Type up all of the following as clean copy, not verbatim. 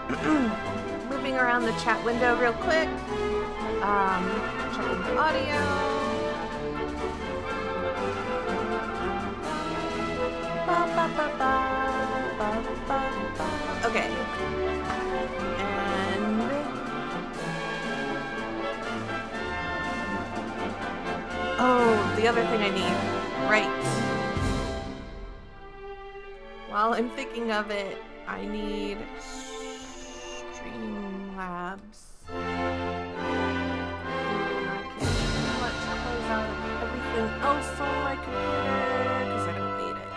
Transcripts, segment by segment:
moving around the chat window real quick. Checking the audio. Okay. And oh, the other thing I need. Right. While I'm thinking of it, I need Streamlabs. Let's close out everything else on my computer because I don't need it.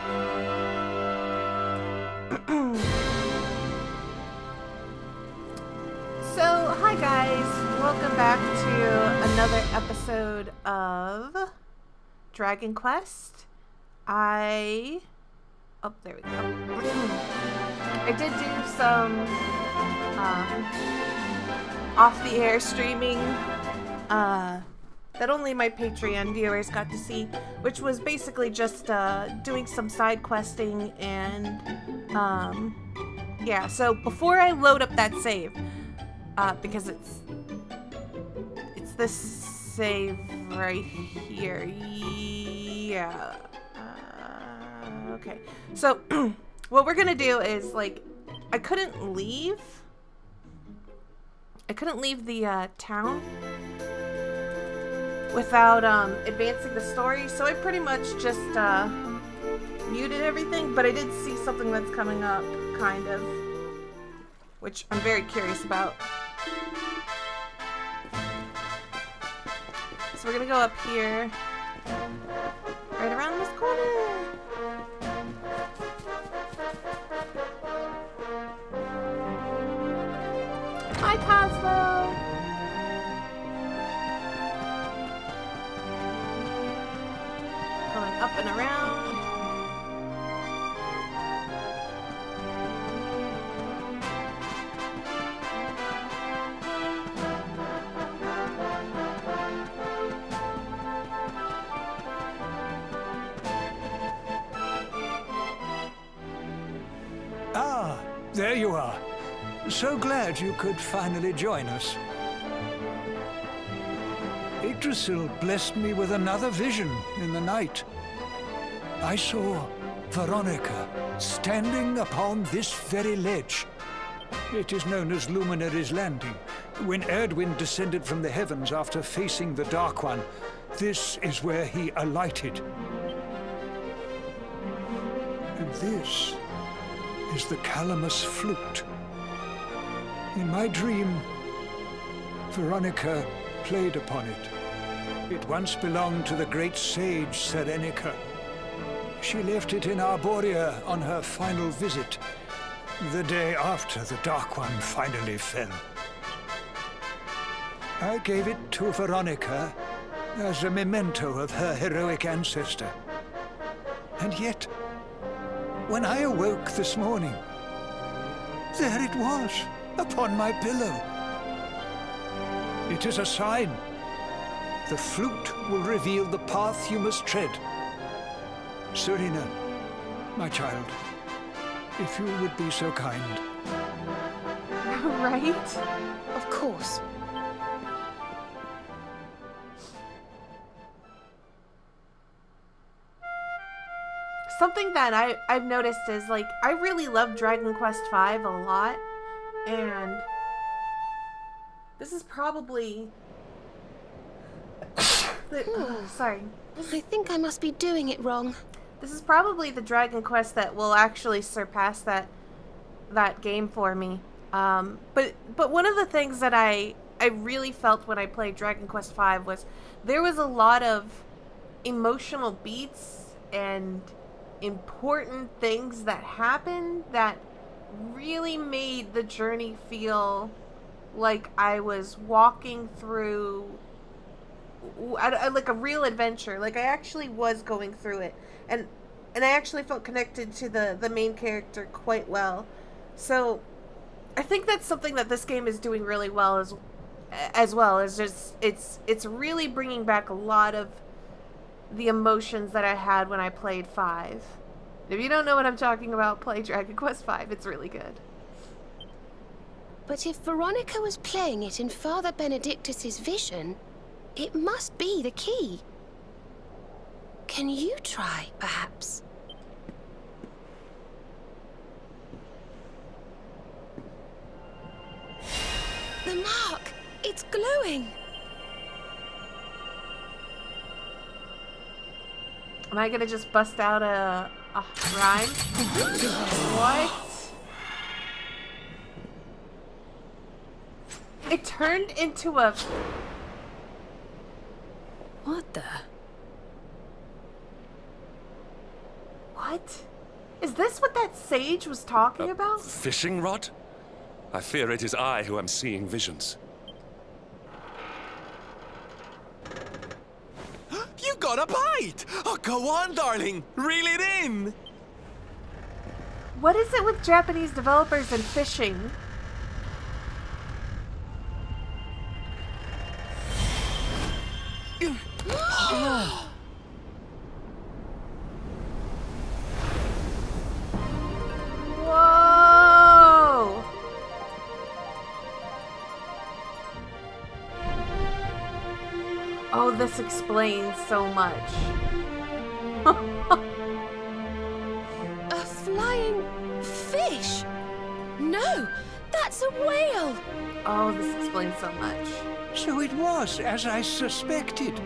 So, hi guys, welcome back to another episode of Dragon Quest. Oh, there we go. I did do some off-the-air streaming that only my Patreon viewers got to see, which was basically just doing some side questing and yeah. So before I load up that save, because it's this save right here, yeah. Okay, so what we're gonna do is, like, I couldn't leave the town without advancing the story, so I pretty much just muted everything, but I did see something that's coming up, kind of, which I'm very curious about. So we're gonna go up here, right around this corner. Hi, Cosmo! Going up and around. Ah, there you are. So glad you could finally join us. Yggdrasil blessed me with another vision in the night. I saw Veronica standing upon this very ledge. It is known as Luminary's Landing. When Erdwin descended from the heavens after facing the Dark One, this is where he alighted. And this is the Calamus flute. In my dream, Veronica played upon it. It once belonged to the great sage Serenica. She left it in Arborea on her final visit, the day after the Dark One finally fell. I gave it to Veronica as a memento of her heroic ancestor. And yet, when I awoke this morning, there it was, upon my pillow. It is a sign. The flute will reveal the path you must tread. Serena, my child, if you would be so kind. Right? Of course. Something that I've noticed is, like, I really love Dragon Quest V a lot, and this is probably sorry. I think I must be doing it wrong. This is probably the Dragon Quest that will actually surpass that game for me. But one of the things that I really felt when I played Dragon Quest V was there was a lot of emotional beats and important things that happened that really made the journey feel like I was walking through like a real adventure. Like I actually was going through it, and I actually felt connected to the main character quite well. So I think that's something that this game is doing really well as well. Is just it's really bringing back a lot of the emotions that I had when I played 5. If you don't know what I'm talking about, play Dragon Quest V. It's really good. But if Veronica was playing it in Father Benedictus's vision, it must be the key. Can you try, perhaps? The mark! It's glowing! Am I gonna just bust out a rhyme? What? It turned into a... What the? What? Is this what that sage was talking about? Fishing rod? I fear it is I who am seeing visions. You got a bite! Oh, go on, darling. Reel it in. What is it with Japanese developers and fishing? Whoa! Oh, this explains so much. A flying fish? No, that's a whale! Oh, this explains so much. So it was as I suspected.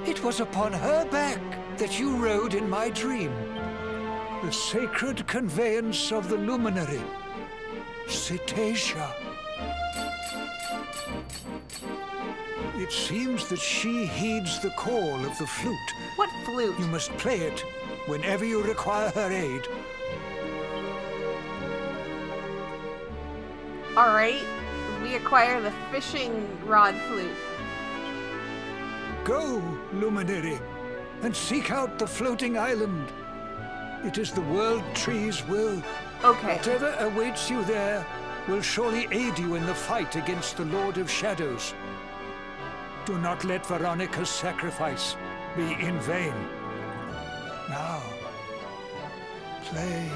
It was upon her back that you rode in my dream. The sacred conveyance of the luminary, Cetacea. It seems that she heeds the call of the flute. What flute? You must play it whenever you require her aid. Alright, we acquire the fishing rod flute. Go, luminary, and seek out the floating island. It is the world tree's will. Okay. Whatever awaits you there will surely aid you in the fight against the Lord of Shadows. Do not let Veronica's sacrifice be in vain. Now, play.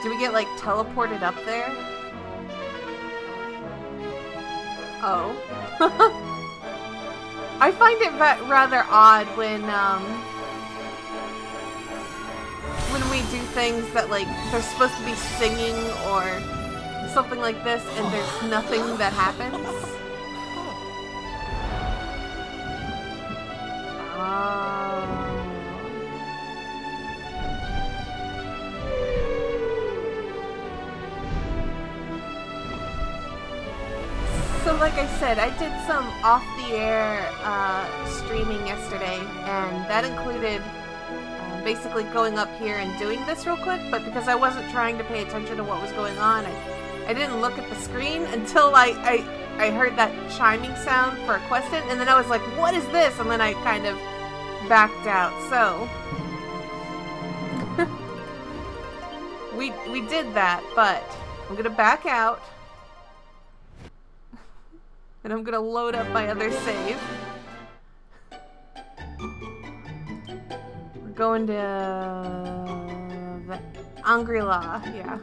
Do we get, like, teleported up there? Oh. I find it rather odd when we do things that, like, they're supposed to be singing or something like this, and there's nothing that happens. So like I said, I did some off-the-air streaming yesterday, and that included basically going up here and doing this real quick, but because I wasn't trying to pay attention to what was going on, I didn't look at the screen until I heard that chiming sound for a question, and then I was like, what is this? And then I kind of backed out. So we did that, but I'm gonna back out. And I'm gonna load up my other save. We're going to the Angri-La, yeah.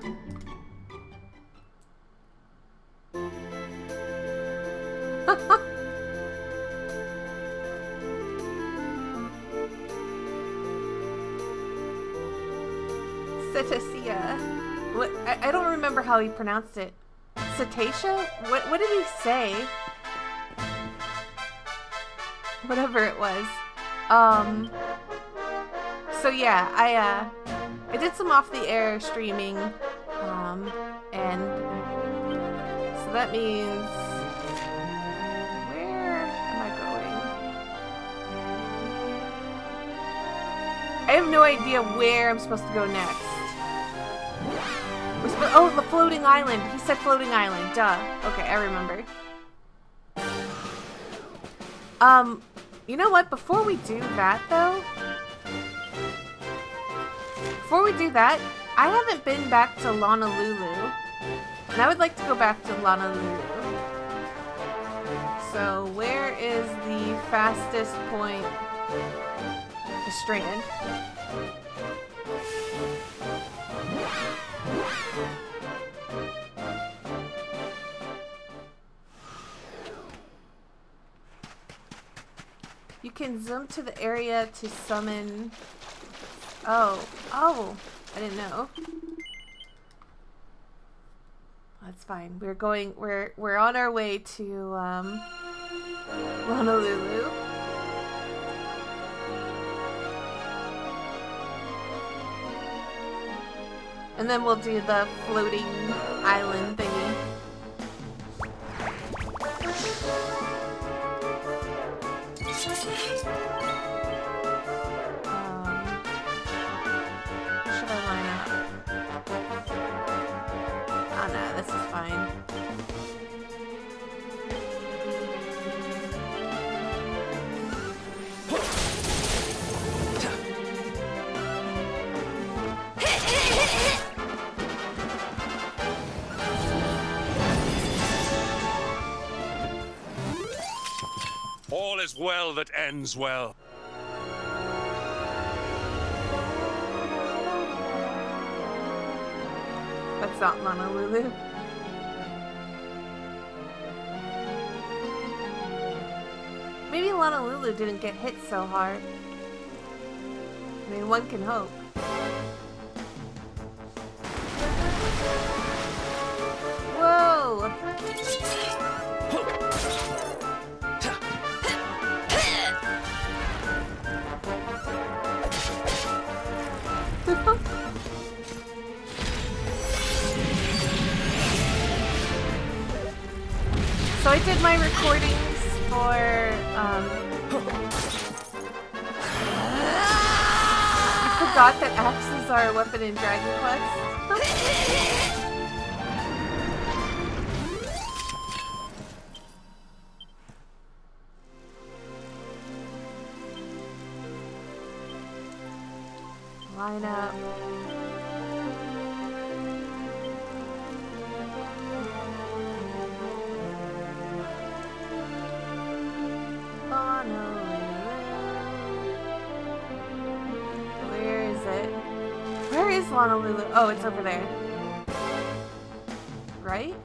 Cetacea. What? I don't remember how he pronounced it. Cetacea? What did he say? Whatever it was. So yeah, I did some off-the-air streaming, and so that means, where am I going? I have no idea where I'm supposed to go next. Oh, the floating island. He said floating island. Duh. Okay, I remember. You know what? Before we do that, though, I haven't been back to Honolulu, and I would like to go back to Honolulu. So, where is the fastest point to strand. You can zoom to the area to summon... Oh, I didn't know. That's fine. We're on our way to, Honolulu. And then we'll do the floating island thingy. Should I line up? Oh no, this is fine. All is well that ends well. That's not Honolulu. Maybe Honolulu didn't get hit so hard. I mean, one can hope. Whoa! So I did my recordings for, I forgot that axes are a weapon in Dragon Quest. Line up. Where is it? Where is Honolulu? Oh, it's over there. Right?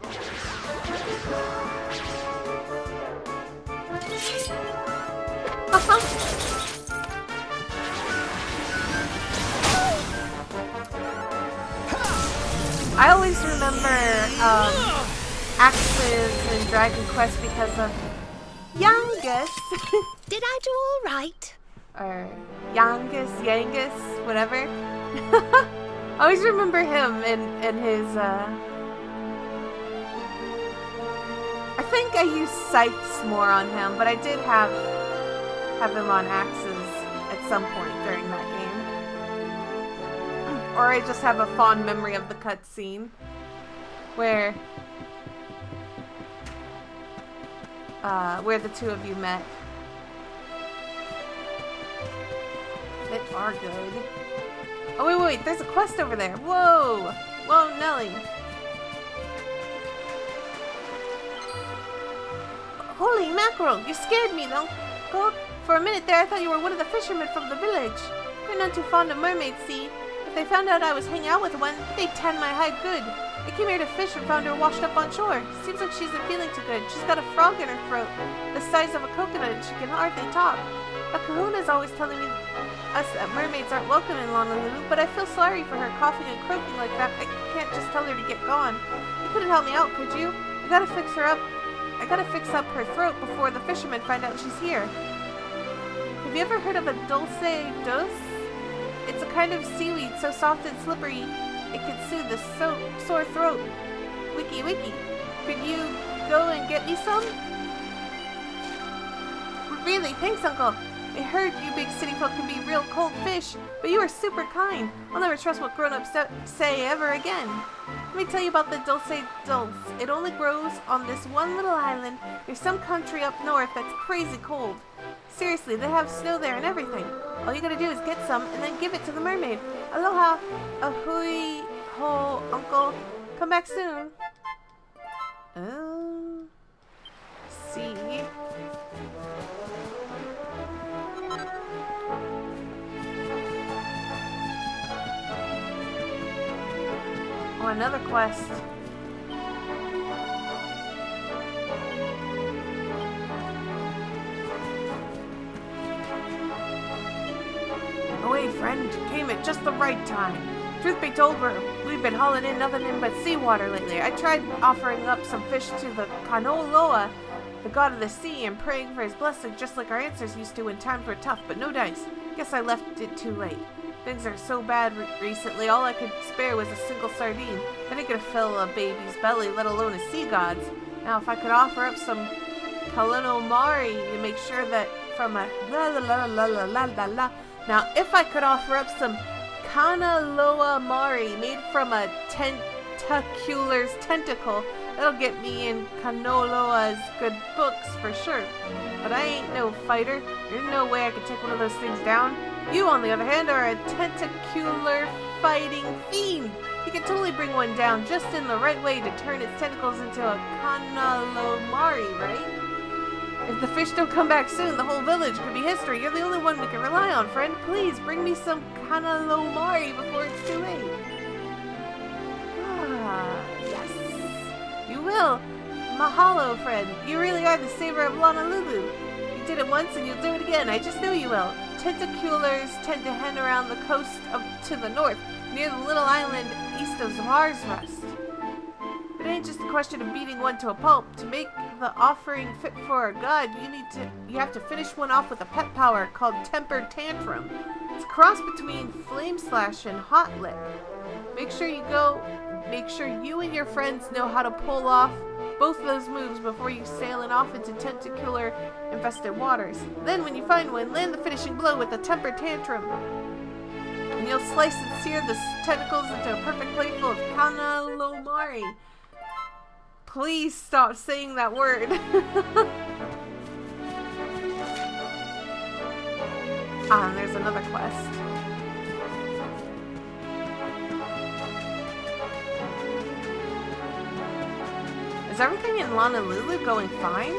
I always remember axes in Dragon Quest because of Yangus. Did I do all right? Or Yangus, whatever. I always remember him and his, I think I used scythes more on him, but I did have him on axes at some point during that game. Or I just have a fond memory of the cutscene where the two of you met. They are good. Oh wait, there's a quest over there. Whoa! Whoa, Nelly. Holy mackerel, you scared me, Uncle. For a minute there I thought you were one of the fishermen from the village. You're not too fond of mermaids, see? If they found out I was hanging out with one, they'd tan my hide good. I came here to fish and found her washed up on shore. Seems like she isn't feeling too good. She's got a frog in her throat, the size of a coconut, and she can hardly talk. The Kahuna's always telling us that mermaids aren't welcome in Honolulu, but I feel sorry for her coughing and croaking like that. I can't just tell her to get gone. You couldn't help me out, could you? I gotta fix her up. I gotta fix up her throat before the fishermen find out she's here. Have you ever heard of a dulce dos? It's a kind of seaweed so soft and slippery it can soothe the sore throat. Wiki wiki. Could you go and get me some? Really, thanks, Uncle. I heard you big city folk can be real cold fish, but you are super kind. I'll never trust what grown-ups say ever again. Let me tell you about the dulce dulce. It only grows on this one little island. There's some country up north that's crazy cold. Seriously, they have snow there and everything. All you gotta do is get some and then give it to the mermaid. Aloha. Ahui ho, Uncle. Come back soon. See. Oh, another quest. Oh, hey, friend. Came at just the right time. Truth be told, we've been hauling in nothing but seawater lately. I tried offering up some fish to the Kanoloa, the god of the sea, and praying for his blessing just like our ancestors used to when times were tough, but no dice. Guess I left it too late. Things are so bad recently, all I could spare was a single sardine. I ain't gonna fill a baby's belly, let alone a sea god's. Now, if I could offer up some calamari to make sure that from a Now, if I could offer up some Kanaloa Mari made from a tentacular's tentacle, that'll get me in Kanoloa's good books for sure. But I ain't no fighter. There's no way I could take one of those things down. You, on the other hand, are a tentacular fighting fiend. You can totally bring one down just in the right way to turn its tentacles into a Kanalomari, right? If the fish don't come back soon, the whole village could be history. You're the only one we can rely on, friend. Please, bring me some Kanalomari before it's too late. Ah, yes. You will. Mahalo, friend. You really are the saver of Honolulu. You did it once and you'll do it again. I just know you will. Tentaculars tend to hang around the coast up to the north, near the little island east of Mars Rust. It ain't just a question of beating one to a pulp. To make the offering fit for a god, you have to finish one off with a pet power called Temper Tantrum. It's a cross between Flame Slash and Hot Lick. Make sure you and your friends know how to pull off both of those moves before you sailing off into tentacular infested waters. Then when you find one, land the finishing blow with a Temper Tantrum. And you'll slice and sear the tentacles into a perfect plate full of Kanalomari. Please stop saying that word. And there's another quest. Is everything in Honolulu going fine?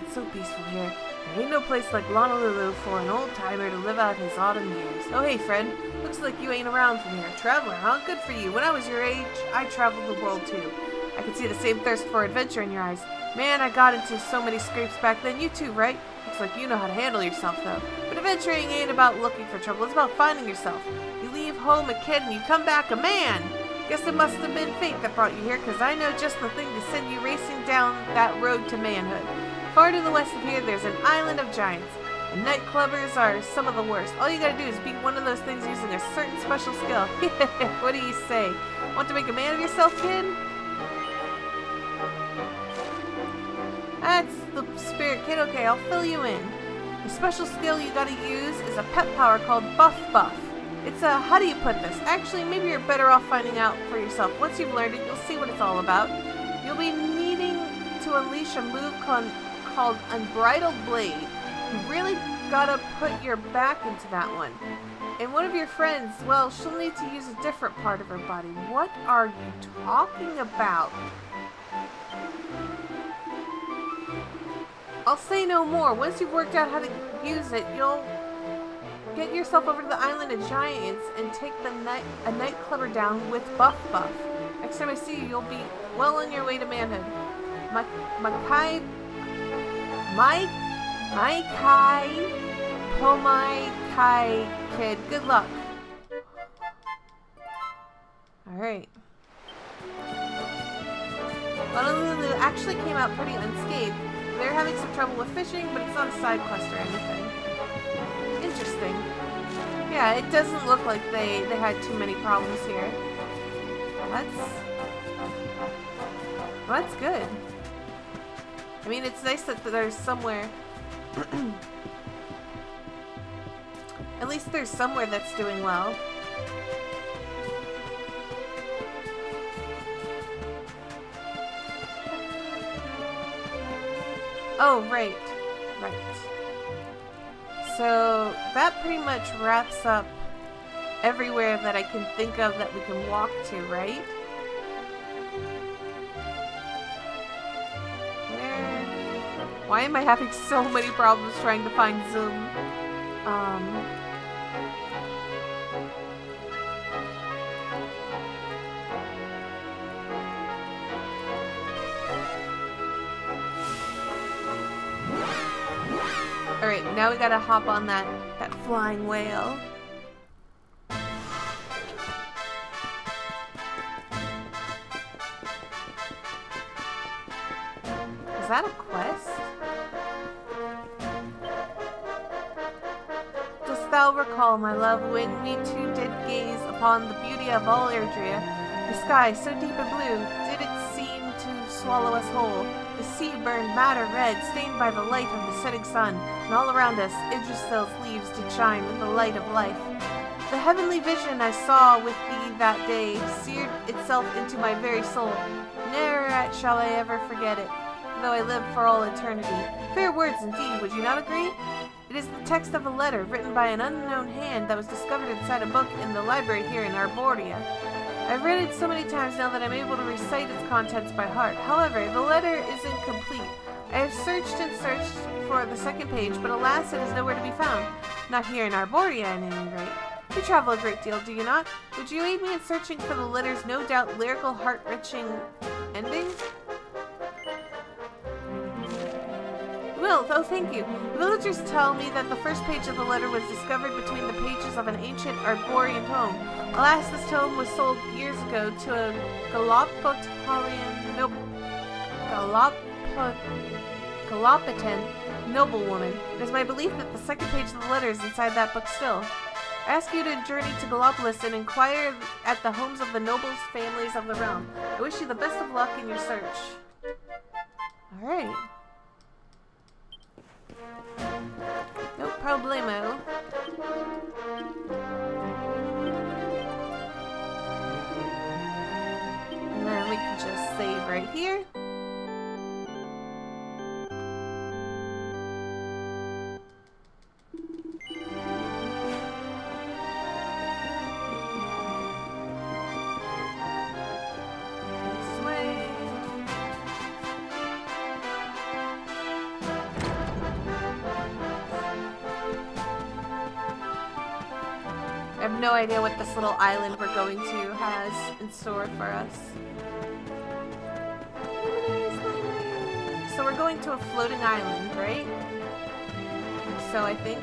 It's so peaceful here. There ain't no place like Honolulu for an old-timer to live out his autumn years. Oh, hey, friend. Looks like you ain't around from here. Traveler, huh? Good for you. When I was your age, I traveled the world, too. I could see the same thirst for adventure in your eyes. Man, I got into so many scrapes back then. You too, right? Looks like you know how to handle yourself, though. But adventuring ain't about looking for trouble. It's about finding yourself. You leave home a kid and you come back a man. Guess it must have been fate that brought you here, because I know just the thing to send you racing down that road to manhood. Far to the west of here, there's an island of giants, and nightclubbers are some of the worst. All you gotta do is beat one of those things using a certain special skill. What do you say? Want to make a man of yourself, kid? That's the spirit, kid. Okay, I'll fill you in. The special skill you gotta use is a pet power called Buff Buff. It's a, how do you put this? Actually, maybe you're better off finding out for yourself. Once you've learned it, you'll see what it's all about. You'll be needing to unleash a move called Unbridled Blade. You really gotta put your back into that one. And one of your friends, well, she'll need to use a different part of her body. What are you talking about? I'll say no more. Once you've worked out how to use it, you'll get yourself over to the island of giants and take a nightclubber down with Buff Buff. Next time I see you, you'll be well on your way to manhood. Pomai Kai kid. Good luck. Alright. Honolulu actually came out pretty unscathed. They're having some trouble with fishing, but it's not a side quest or anything. Interesting. Yeah, it doesn't look like they had too many problems here. That's good. I mean, it's nice that there's somewhere... At least there's somewhere that's doing well. Oh, right. Right. So, that pretty much wraps up everywhere that I can think of that we can walk to, right? Why am I having so many problems trying to find Zoom? Alright, now we gotta hop on that flying whale. Is that a quest? Dost thou recall, my love, when we two did gaze upon the beauty of all Airdria? The sky, so deep and blue, did it seem to swallow us whole. The sea burned madder red, stained by the light of the setting sun, and all around us Yggdrasil's leaves did shine with the light of life. The heavenly vision I saw with thee that day seared itself into my very soul. Ne'er shall I ever forget it, though I live for all eternity. Fair words indeed, would you not agree? It is the text of a letter written by an unknown hand that was discovered inside a book in the library here in Arboria. I've read it so many times now that I'm able to recite its contents by heart. However, the letter is incomplete. I have searched and searched for the second page, but alas, it is nowhere to be found. Not here in Arboria, at any rate. You travel a great deal, do you not? Would you aid me in searching for the letter's no doubt lyrical, heart-wrenching ending? Will, oh thank you. The villagers tell me that the first page of the letter was discovered between the pages of an ancient Arborian tome. Alas, this tome was sold years ago to a Galopitan noblewoman. It is my belief that the second page of the letter is inside that book still. I ask you to journey to Galopolis and inquire at the homes of the nobles families of the realm. I wish you the best of luck in your search. Alright. No problemo. And then we can just save right here. I have no idea what this little island we're going to has in store for us. So we're going to a floating island, right? So I think.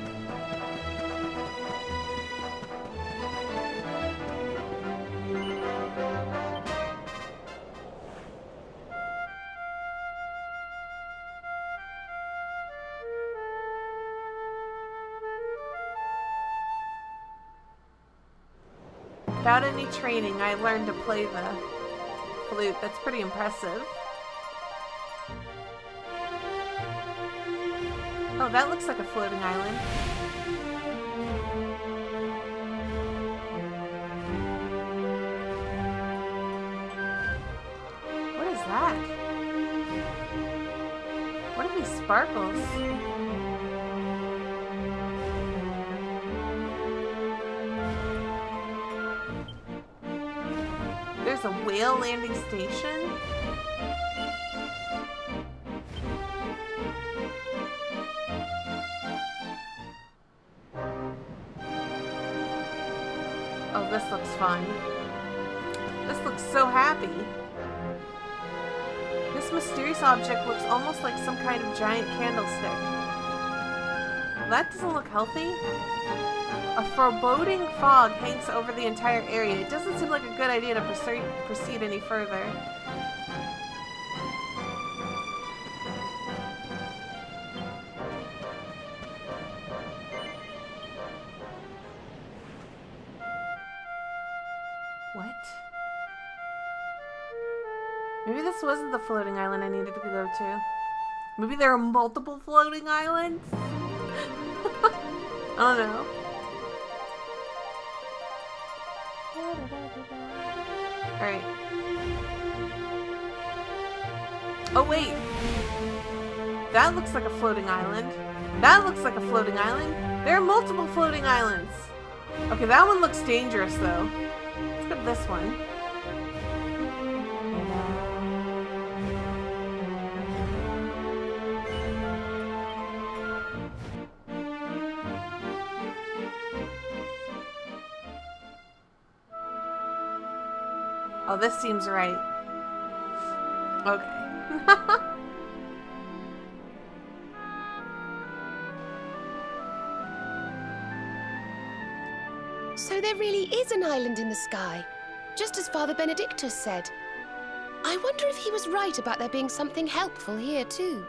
Without any training, I learned to play the flute. That's pretty impressive. Oh, that looks like a floating island. What is that? What are these sparkles? There's a whale landing station? Oh, this looks fun. This looks so happy. This mysterious object looks almost like some kind of giant candlestick. That doesn't look healthy. A foreboding fog hangs over the entire area. It doesn't seem like a good idea to proceed any further. What? Maybe this wasn't the floating island I needed to go to. Maybe there are multiple floating islands? I don't know. Alright. Oh, wait. That looks like a floating island. That looks like a floating island. There are multiple floating islands. Okay, that one looks dangerous, though. Let's go to this one. Oh, this seems right. Okay. So there really is an island in the sky, just as Father Benedictus said. I wonder if he was right about there being something helpful here too.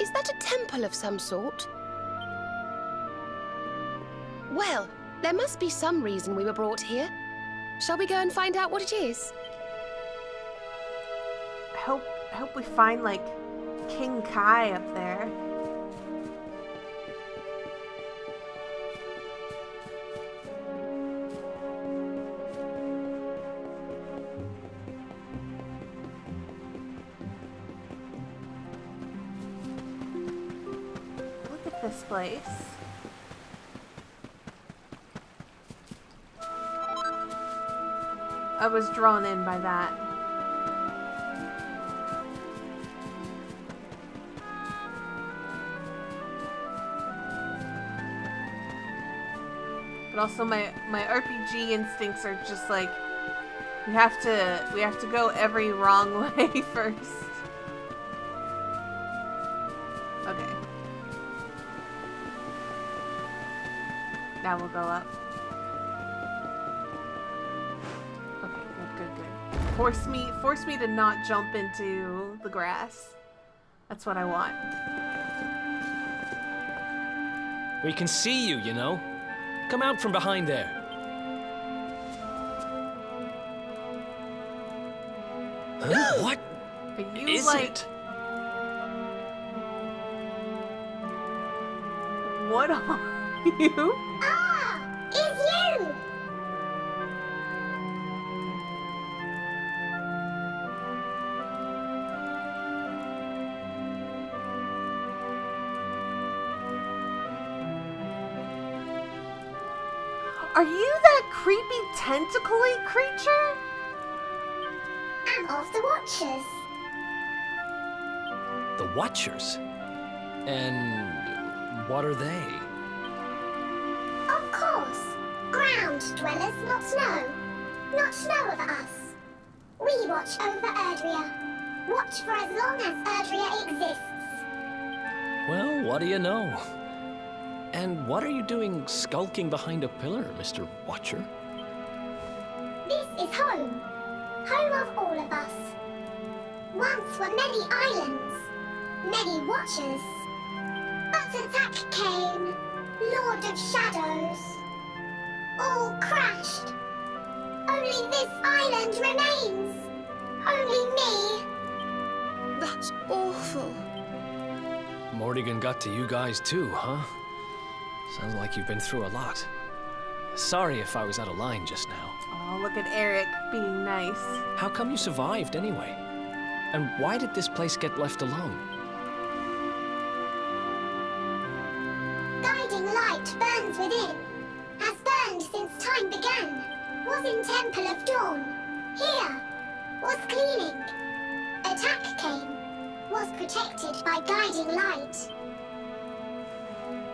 Is that a temple of some sort? Well, there must be some reason we were brought here. Shall we go and find out what it is? I hope we find, like, King Kai up there. Look at this place. I was drawn in by that. But also my RPG instincts are just like, we have to go every wrong way first. Okay. Now we'll go up. Force me to not jump into the grass. That's what I want. We can see you, you know. Come out from behind there. Huh? What Are you is like... it? What are you? Ah! It's you! Are you that creepy tentacly creature? I'm of the Watchers. The Watchers? And what are they? Of course. Ground dwellers, not snow. Not snow of us. We watch over Erdrea. Watch for as long as Erdrea exists. Well, what do you know? And what are you doing skulking behind a pillar, Mr. Watcher? This is home. Home of all of us. Once were many islands. Many Watchers. But attack came. Lord of Shadows. All crashed. Only this island remains. Only me. That's awful. Morrigan got to you guys too, huh? Sounds like you've been through a lot. Sorry if I was out of line just now. Oh, look at Eric being nice. How come you survived anyway? And why did this place get left alone? Guiding light burns within. Has burned since time began. Was in Temple of Dawn. Here. Was cleaning. Attack came. Was protected by guiding light.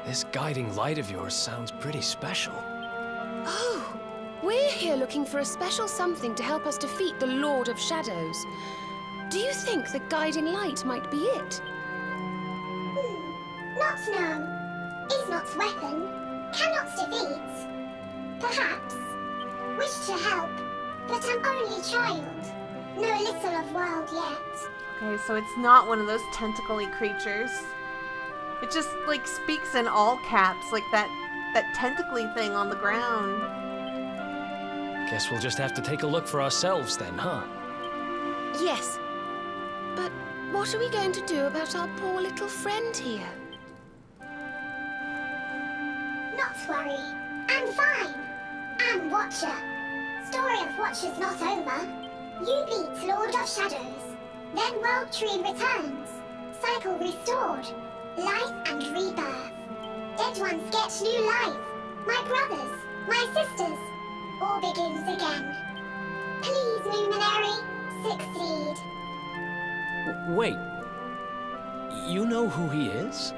This guiding light of yours sounds pretty special. Oh, we're here looking for a special something to help us defeat the Lord of Shadows. Do you think the guiding light might be it? Not know. Is not weapon. Cannot defeat. Perhaps. Wish to help. But I'm only child. Know little of world yet. Okay, so it's not one of those tentacly creatures. It just, like, speaks in all caps, like that tentacly thing on the ground. Guess we'll just have to take a look for ourselves then, huh? Yes. But what are we going to do about our poor little friend here? Not worry. I'm fine. I'm Watcher. Story of Watchers not over. You beat Lord of Shadows. Then World Tree returns. Cycle restored. Life and rebirth. Dead ones get new life. My brothers, my sisters. All begins again. Please, Luminary, succeed. Wait. You know who he is?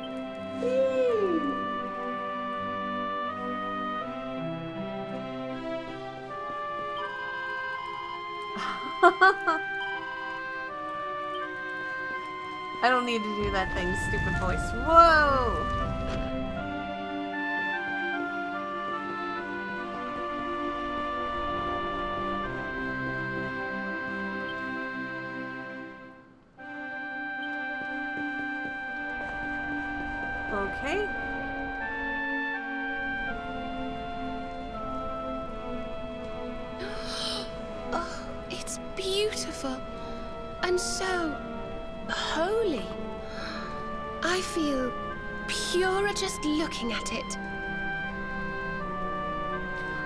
I don't need to do that thing, stupid voice. Whoa! Okay. Oh, it's beautiful. And so holy. I feel purer just looking at it.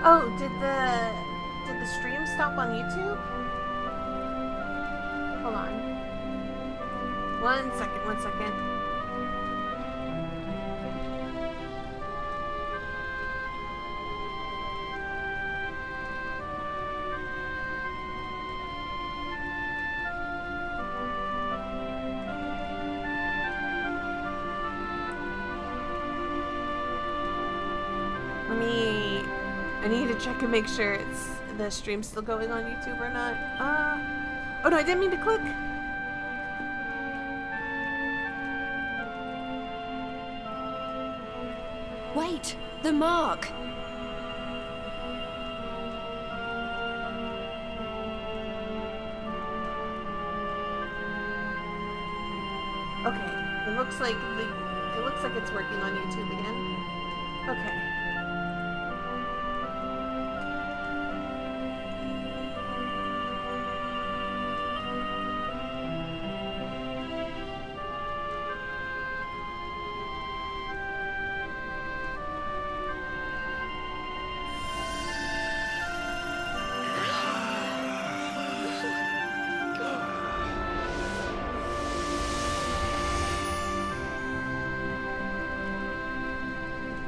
Oh, did the stream stop on YouTube? Hold on. 1 second, 1 second. I need to check and make sure the stream's still going on YouTube or not. Oh no, I didn't mean to click. Wait, the mark. Okay, it looks like it's working on YouTube again. Okay.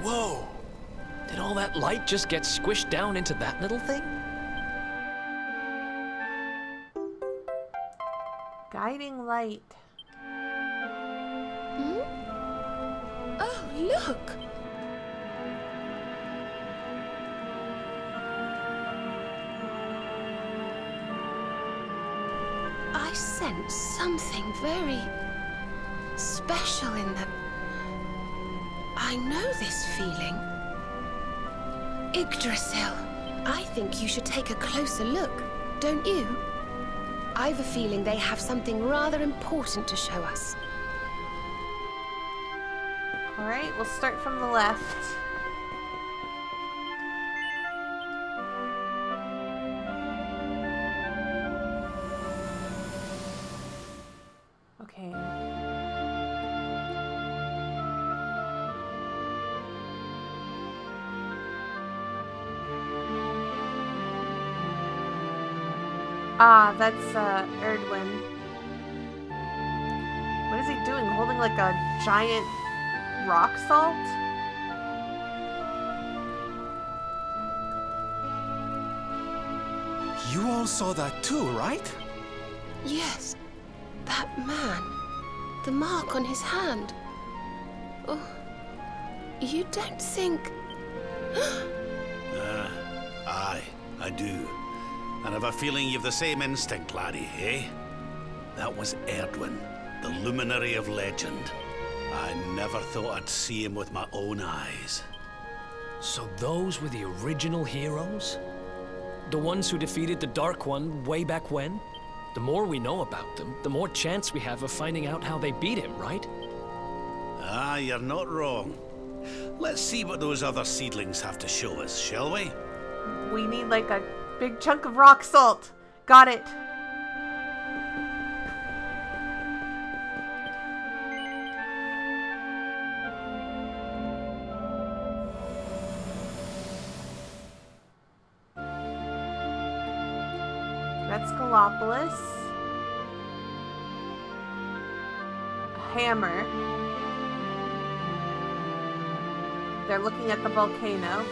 Whoa! Did all that light just get squished down into that little thing? Guiding light. Hmm? Oh, look! I sense something very special in them. I know this feeling. Yggdrasil, I think you should take a closer look, don't you? I've a feeling they have something rather important to show us. Alright, we'll start from the left. Okay. Ah, that's Erdwin. What is he doing? Holding like a giant rock salt? You all saw that too, right? Yes, that man. The mark on his hand. Oh, you don't think... Aye, I do. And I've a feeling you've the same instinct, laddie, eh? That was Erdwin, the luminary of legend. I never thought I'd see him with my own eyes. So those were the original heroes? The ones who defeated the Dark One way back when? The more we know about them, the more chance we have of finding out how they beat him, right? Ah, you're not wrong. Let's see what those other seedlings have to show us, shall we? We need like a big chunk of rock salt. Got it. That's Gallopolis. A hammer. They're looking at the volcano.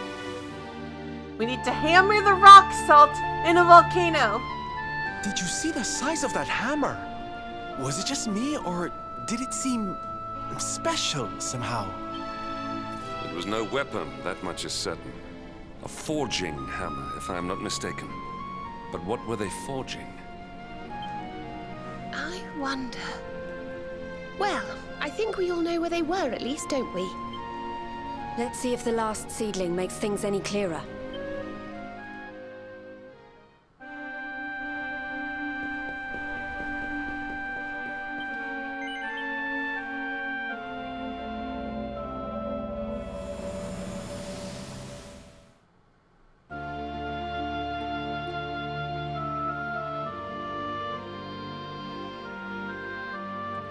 We need to hammer the rock salt in a volcano. Did you see the size of that hammer? Was it just me, or did it seem special somehow? It was no weapon, that much is certain. A forging hammer, if I am not mistaken. But what were they forging? wonder. Well, I think we all know where they were at least, don't we? Let's see if the last seedling makes things any clearer.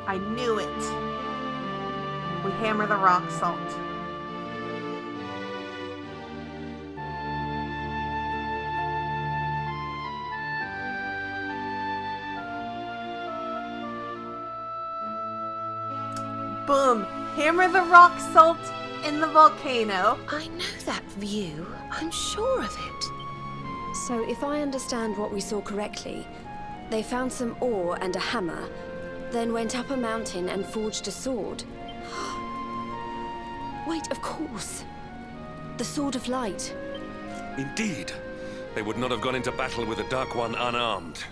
I knew it. We hammer the rock salt. Boom! Hammer the rock salt in the volcano. I know that view. I'm sure of it. So if I understand what we saw correctly, they found some ore and a hammer, then went up a mountain and forged a sword. Wait, of course. The Sword of Light. Indeed. They would not have gone into battle with the Dark One unarmed.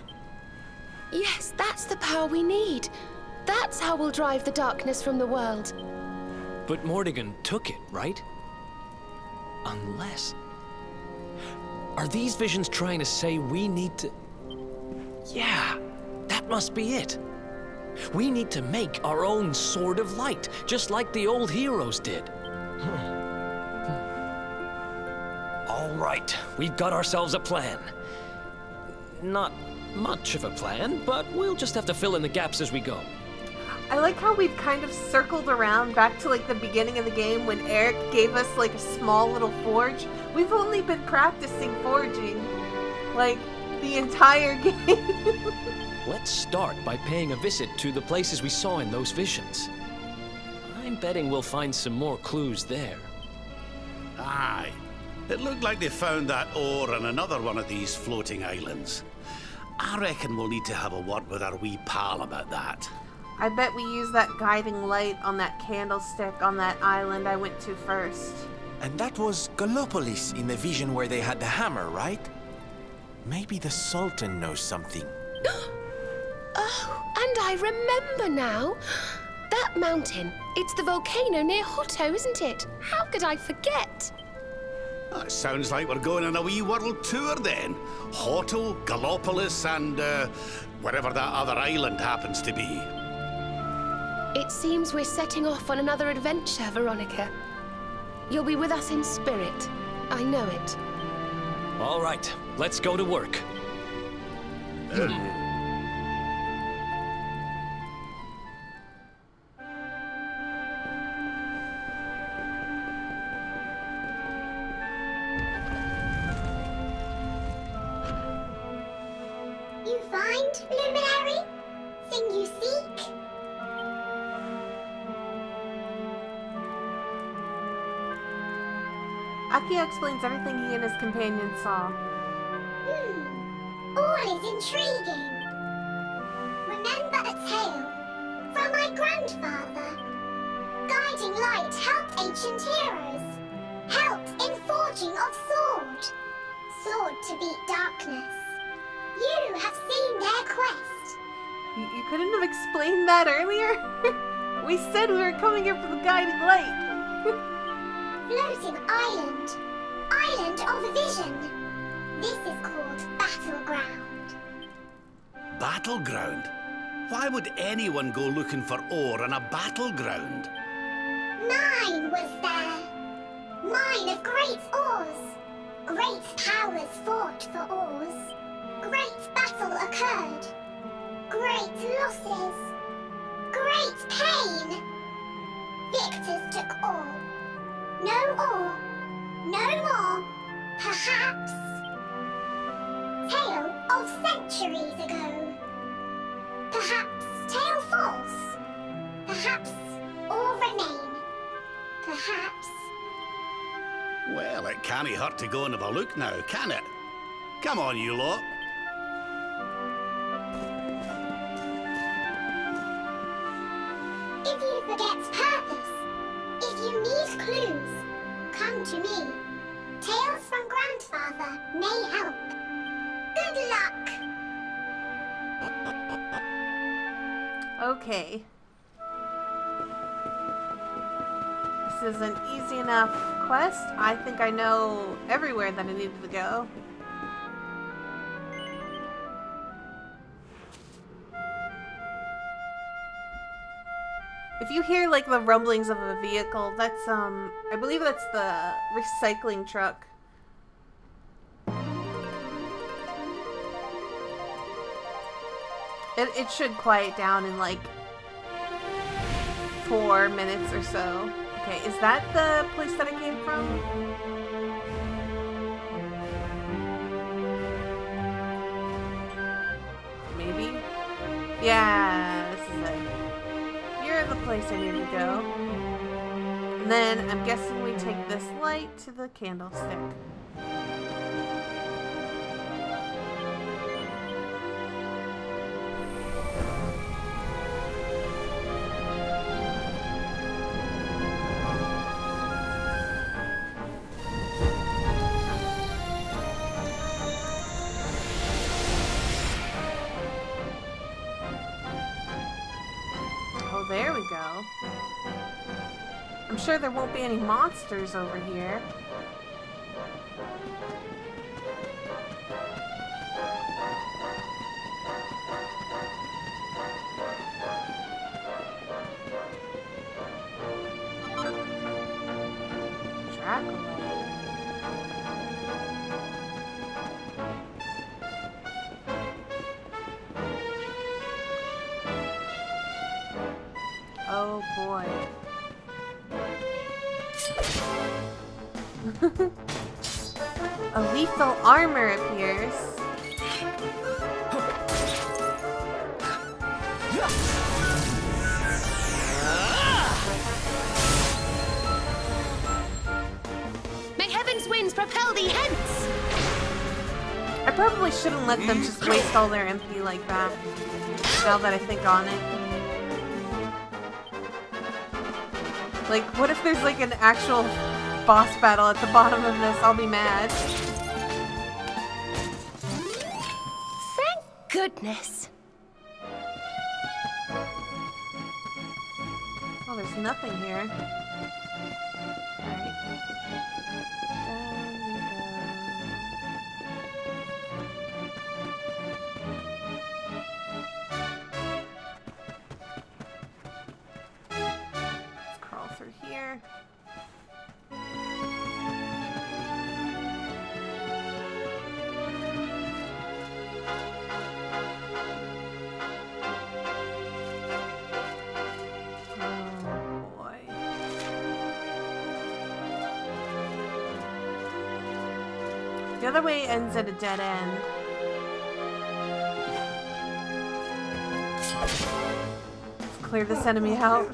Yes, that's the power we need. That's how we'll drive the darkness from the world. But Mordegon took it, right? Unless... Are these visions trying to say we need to... Yeah, that must be it. We need to make our own Sword of Light, just like the old heroes did. All right, we've got ourselves a plan. Not much of a plan, but we'll just have to fill in the gaps as we go. I like how we've kind of circled around back to like the beginning of the game when Eric gave us like a small little forge. We've only been practicing forging like the entire game. Let's start by paying a visit to the places we saw in those visions. I'm betting we'll find some more clues there. Aye. It looked like they found that ore on another one of these floating islands. I reckon we'll need to have a word with our wee pal about that. I bet we use that guiding light on that candlestick on that island I went to first. And that was Gallopolis in the vision where they had the hammer, right? Maybe the Sultan knows something. Oh, and I remember now. That mountain, it's the volcano near Hutto, isn't it? How could I forget? That sounds like we're going on a wee world tour then. Hotto, Gallopolis, and wherever that other island happens to be. It seems we're setting off on another adventure, Veronica. You'll be with us in spirit. I know it. All right, let's go to work. You find, Luminary? Thing you seek? Akio explains everything he and his companions saw. All is intriguing. Remember a tale from my grandfather. Guiding light helped ancient heroes. Helped in forging of sword. Sword to beat darkness. You have seen their quest. You couldn't have explained that earlier? We said we were coming here for the guiding light. Floating island. Island of vision. This is called Battleground. Battleground? Why would anyone go looking for ore on a battleground? Mine was there. Mine of great ores. Great powers fought for ores. Great battle occurred. Great losses. Great pain. Victors took all. No ore. No more. Perhaps. Tale of centuries ago. Perhaps tale false. Perhaps all remain. Perhaps. Well, it can't hurt to go and have a look now, can it? Come on, you lot. If you forget purpose, if you need clues, come to me. Tales from Grandfather may help. Good luck! Okay. This is an easy enough quest. I think I know everywhere that I needed to go. If you hear like the rumblings of a vehicle, that's I believe that's the recycling truck. It should quiet down in like 4 minutes or so. Okay, is that the place that I came from? Maybe? Yeah, this is it. You're the place I need to go. And then I'm guessing we take this light to the candlestick. There we go. I'm sure there won't be any monsters over here. Oh boy. A lethal armor appears. May heaven's winds propel thee hence! I probably shouldn't let them just waste all their MP like that, now that I think on it. Like, what if there's like an actual boss battle at the bottom of this? I'll be mad. Thank goodness. Oh, there's nothing here. Alright. Let's crawl through here. The other way ends at a dead end. Let's clear this enemy out.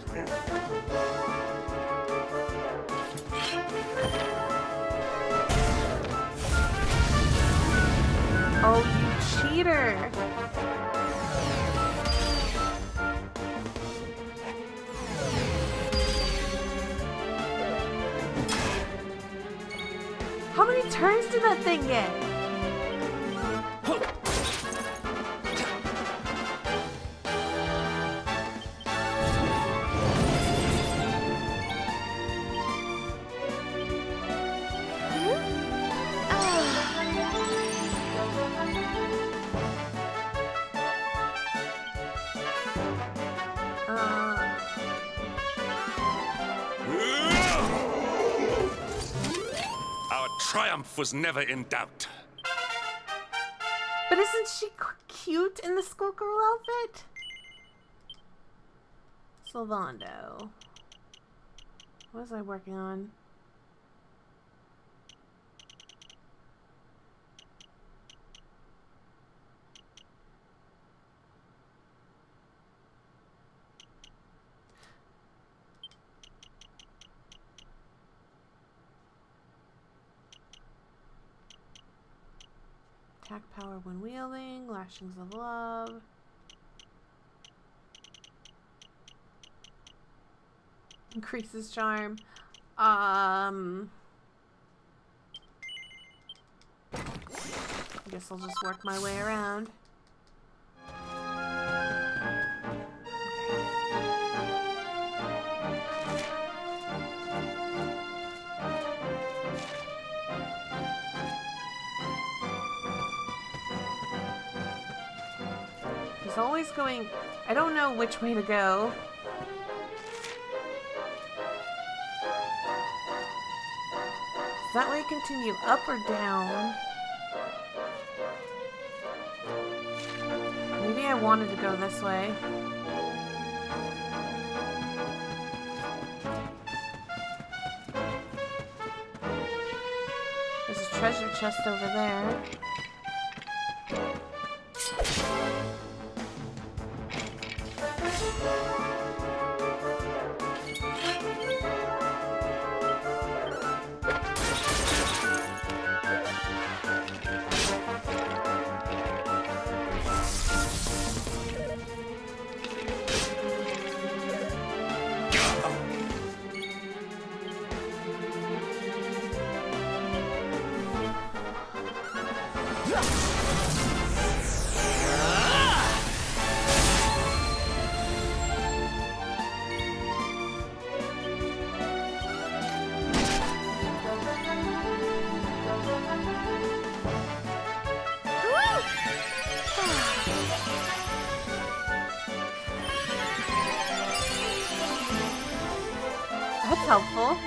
Oh, you cheater! How many turns did that thing get? Triumph was never in doubt. But isn't she cute in the schoolgirl outfit? Sylvando. What was I working on? Attack power when wielding, lashings of love. Increases charm. I guess I'll just work my way around. It's always going... I don't know which way to go. Does that way continue up or down? Maybe I wanted to go this way. There's a treasure chest over there. That's helpful.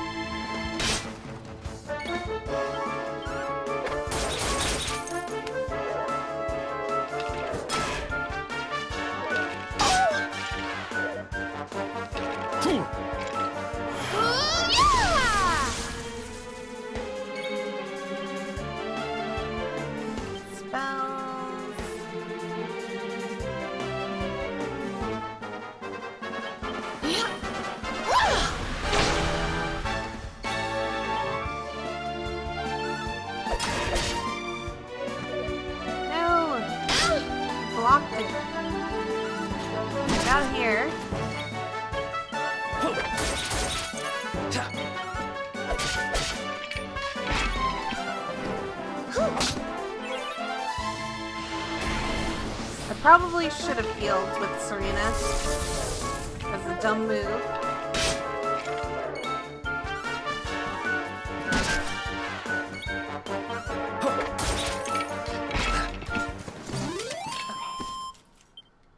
Down here. I probably should have healed with Serena. That's a dumb move.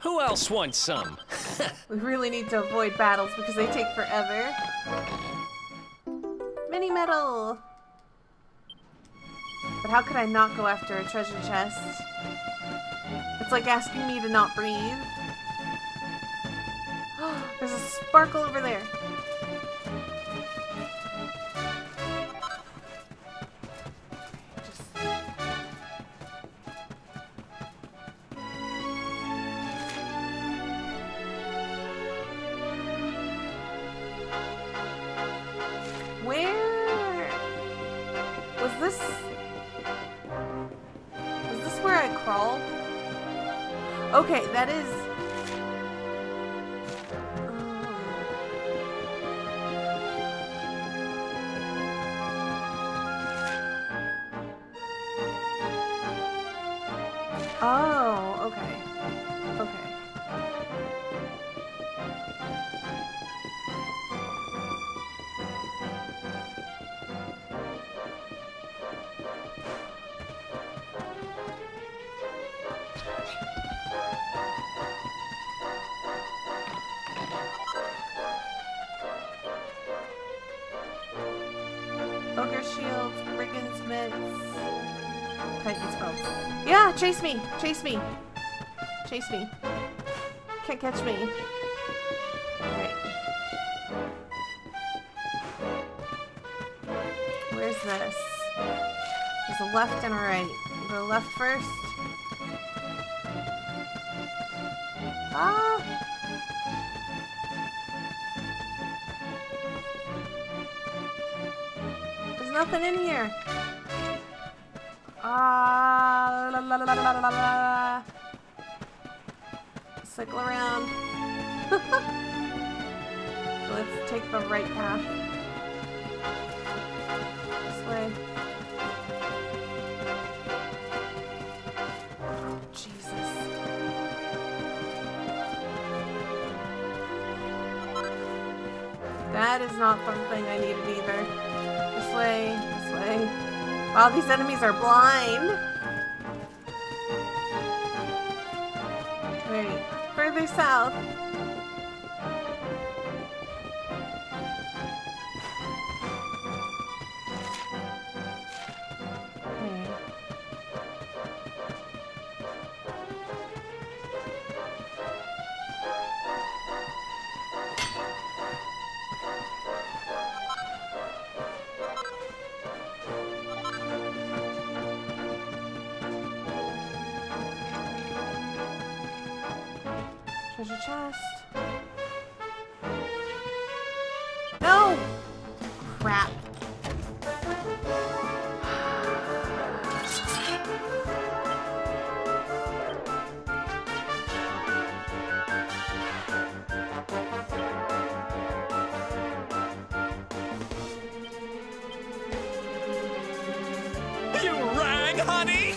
Who else wants some? We really need to avoid battles because they take forever. Mini medal! But how could I not go after a treasure chest? It's like asking me to not breathe. There's a sparkle over there. Okay, that is... Oh, okay. Okay. Ogre shields, brigand's mitts, Titan's belts. Yeah, chase me! Chase me! Chase me. Can't catch me. Alright. Where's this? There's a left and a right. Go left first. Ah! There's nothing in here. Ah, la la la la la la la. Cycle around. Let's take the right path. This way. Oh, Jesus. That is not the thing I needed either. This way, this way. Wow, these enemies are blind. Wait. further south. Treasure chest. No! Crap. You rang, honey?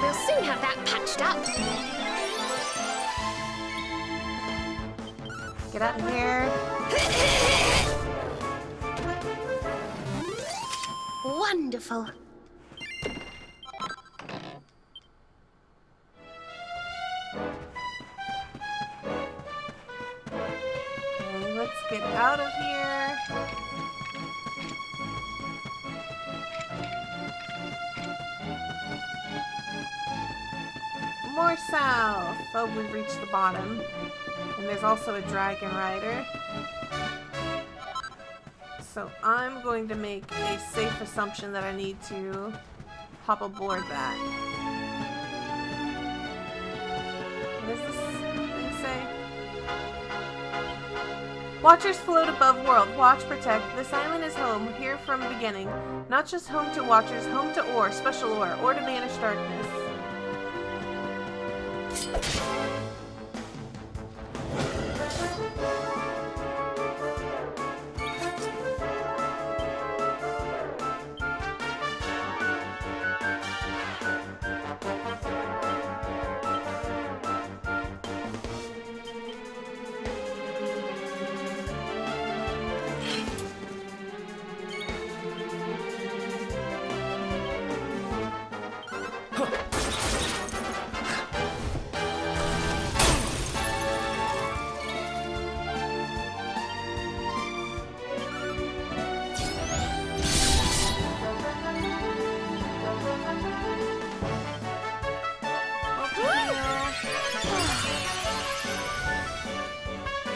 We'll soon have that patched up. Get out of here. Wonderful. Okay, let's get out of here. More south. Oh, we've reached the bottom. And there's also a dragon rider. So I'm going to make a safe assumption that I need to hop aboard that. What does this thing say? Watchers float above world. Watch, protect. This island is home, here from the beginning. Not just home to watchers, home to ore, special ore to banish darkness.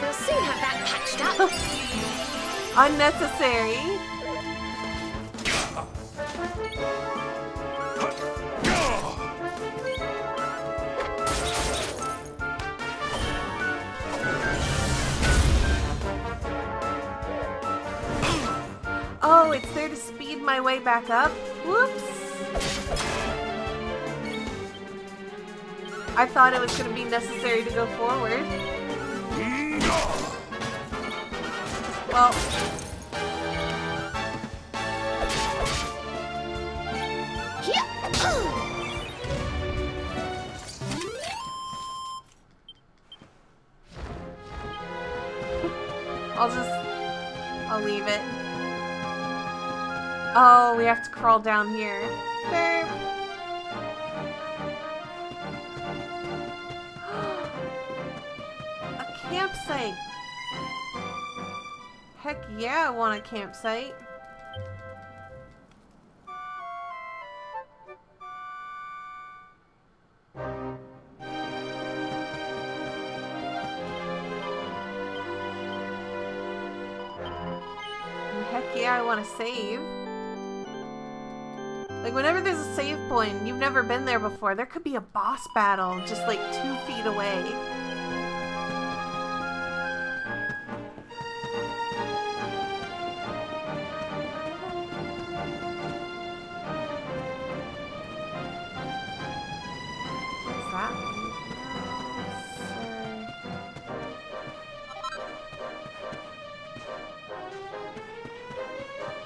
We'll soon have that patched up. Unnecessary. Oh, it's there to speed my way back up? Whoops. I thought it was going to be necessary to go forward. Well... I'll leave it. Oh, we have to crawl down here. Derp. campsite. Heck yeah, I want a campsite. Heck yeah, I want to save. Like, whenever there's a save point and you've never been there before, there could be a boss battle just like 2 feet away. What's that?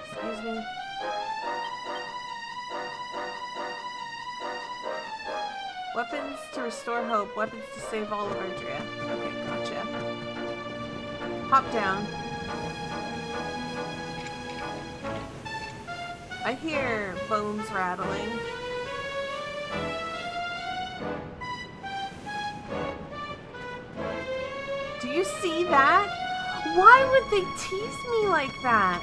Excuse me. Weapons to restore hope. Weapons to save all of Erdrea. Okay, gotcha. Hop down. I hear bones rattling. Do you see that? Why would they tease me like that?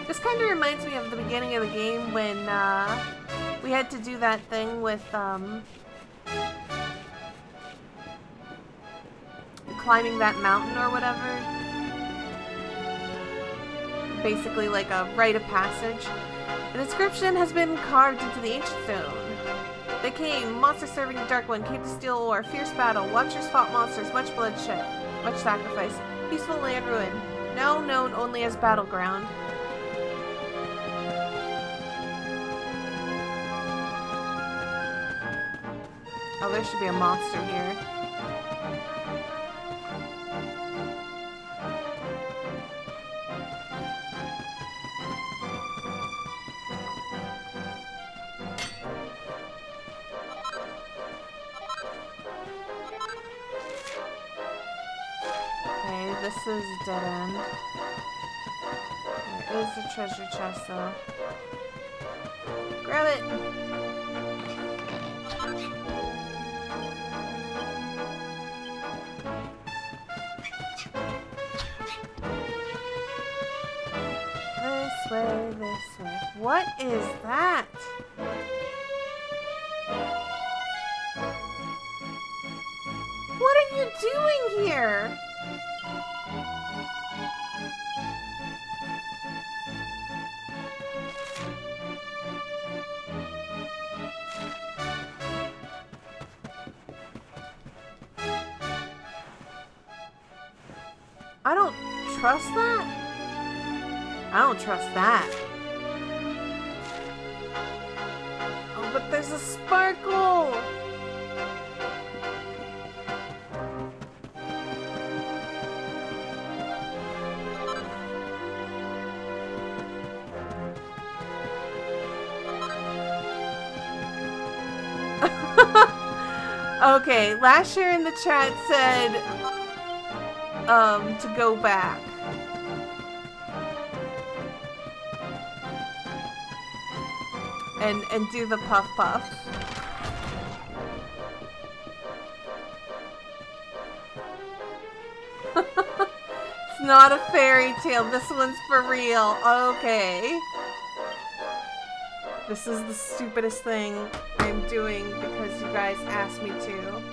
This kind of reminds me of the beginning of the game when we had to do that thing with climbing that mountain or whatever. Basically like a rite of passage. An inscription has been carved into the ancient stone. They came, monsters serving the Dark One, came to steal ore, fierce battle, watchers fought monsters, much bloodshed, much sacrifice, peaceful land ruin, now known only as Battleground. Oh, there should be a monster here. Okay, this is a dead end. There is a treasure chest, though. Grab it! This way, this way. What is that? What are you doing here? I don't trust that. I don't trust that. Oh, but there's a sparkle! Okay, last year in the chat said, to go back. And do the puff puff. It's not a fairy tale. This one's for real. Okay. This is the stupidest thing I'm doing because you guys asked me to.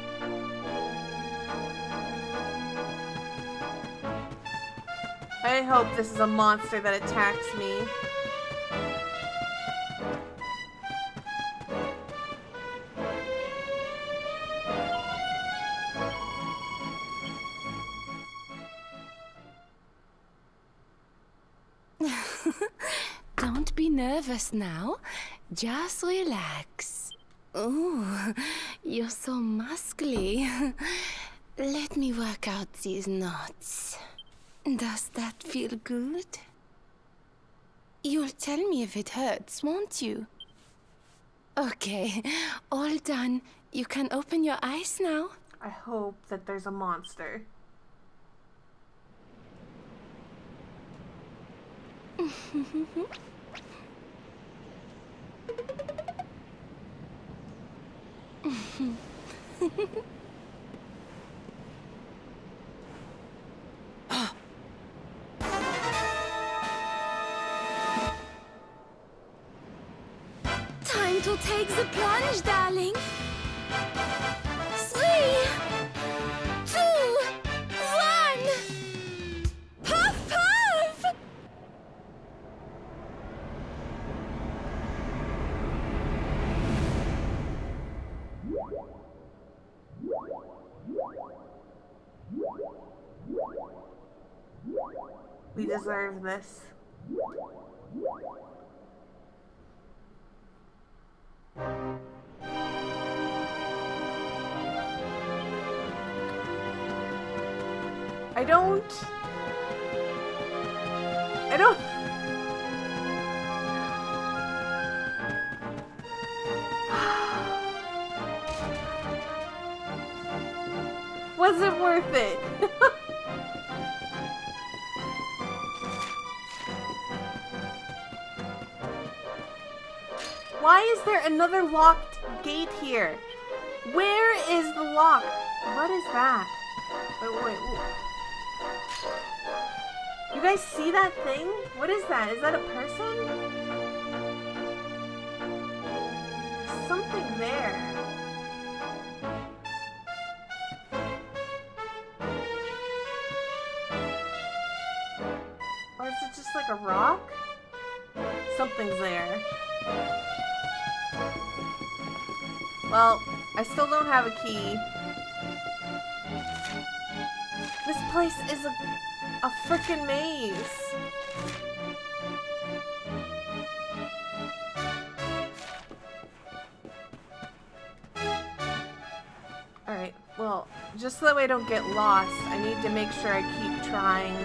I hope this is a monster that attacks me. Don't be nervous now. Just relax. Oh, you're so muscly. Let me work out these knots. Does that feel good? You'll tell me if it hurts, won't you? Okay, all done. You can open your eyes now. I hope that there's a monster. Time to take the plunge, darling. 3, 2, 1. Puff, puff! We deserve this. I don't. Was it worth it? Why is there another locked gate here? Where is the lock? What is that? Wait. You guys see that thing? What is that? Is that a person? There's something there. Or is it just like a rock? Something's there. Well, I still don't have a key. This place is a frickin' maze. Alright, well, just so that way I don't get lost, I need to make sure I keep trying.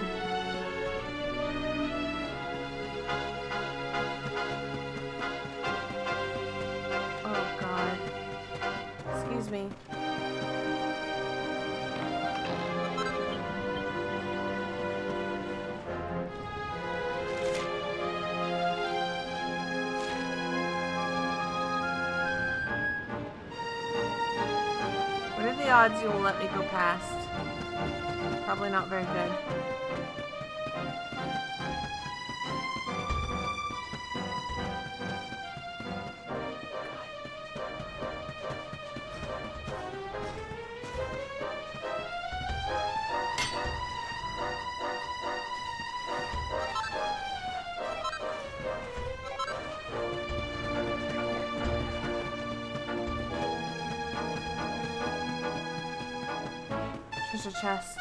Oh god. Excuse me. What are the odds you will let me go past? Probably not very good. Treasure chest.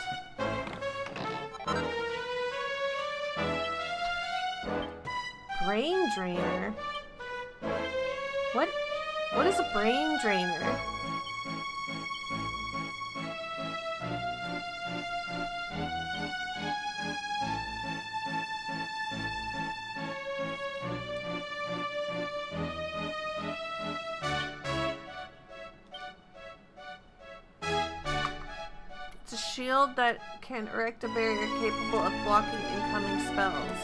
Brain drainer? What is a brain drainer? It's a shield that can erect a barrier capable of blocking incoming spells.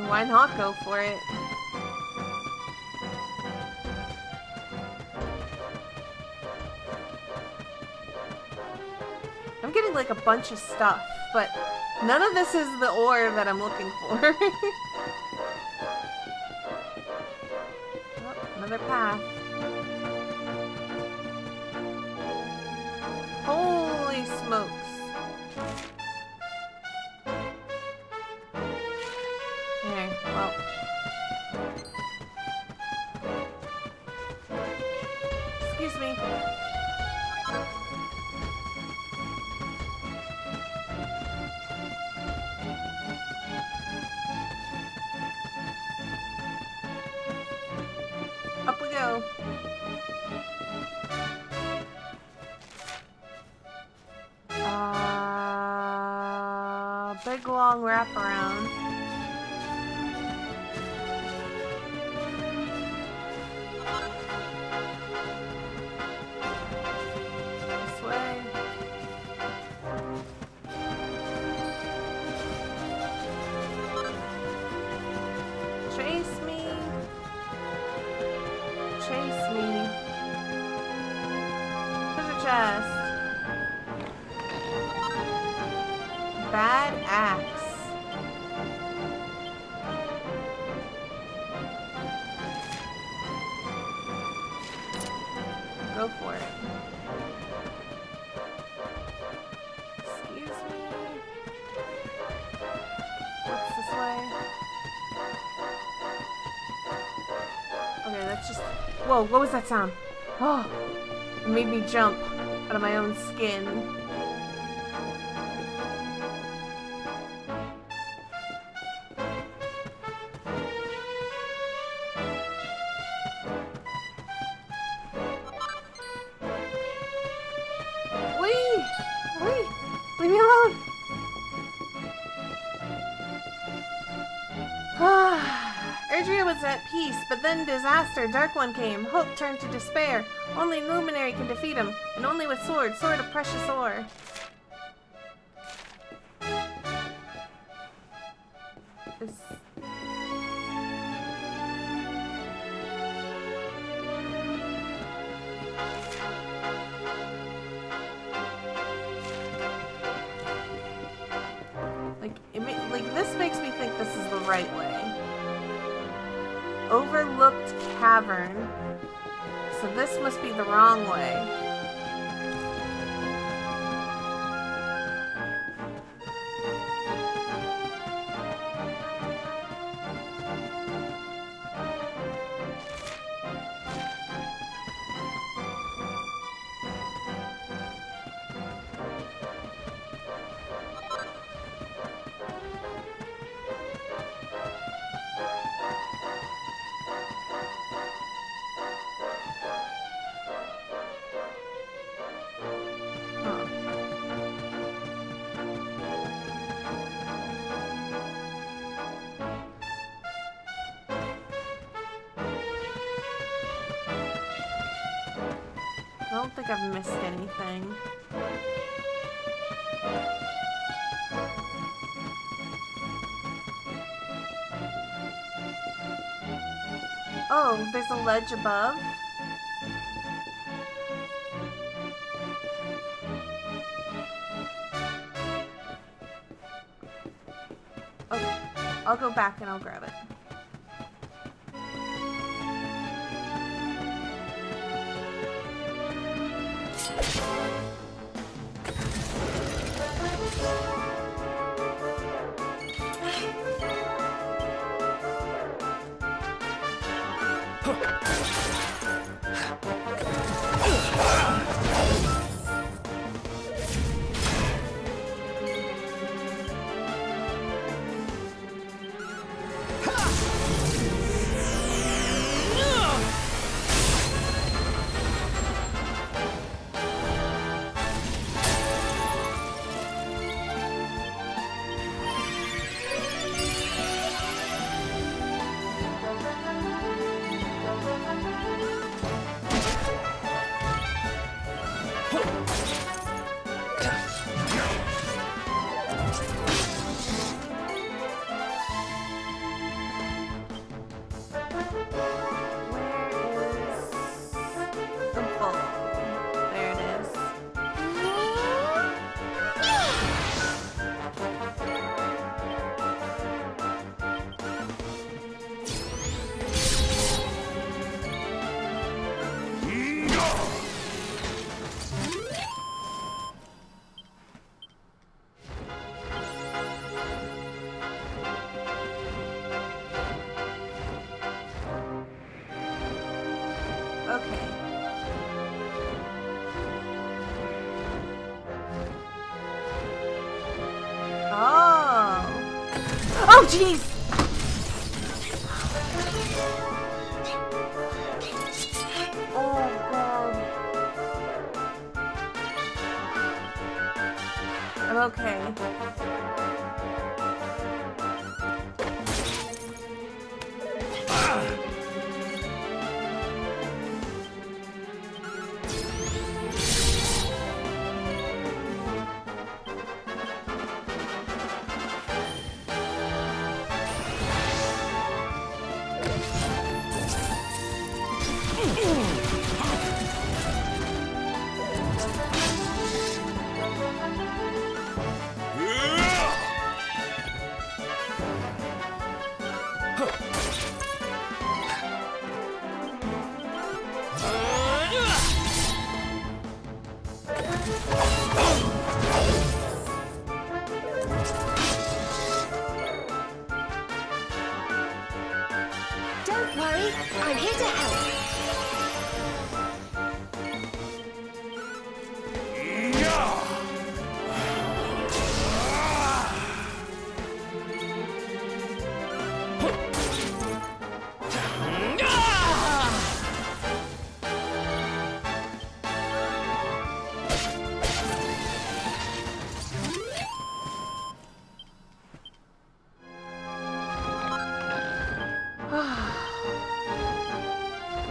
Why not go for it? I'm getting like a bunch of stuff, but none of this is the ore that I'm looking for. Oh, another path. Holy smokes. Okay, well. Excuse me. Up we go. big long wraparound. This way. Chase me. Chase me. Treasure chest. Bad axe. Go for it. Excuse me. What's this way? Okay, that's just... Whoa, what was that sound? Oh, it made me jump out of my own skin. Leave me alone! Erdrea was at peace, but then disaster, Dark One came. Hope turned to despair. Only Luminary can defeat him, and only with sword of precious ore. This makes me think this is the right way. Overlooked cavern. So this must be the wrong way. I don't think I've missed anything. Oh, there's a ledge above. Okay, I'll go back and I'll grab it. Oh, jeez! Oh, God. I'm okay. Don't worry, I'm here to help.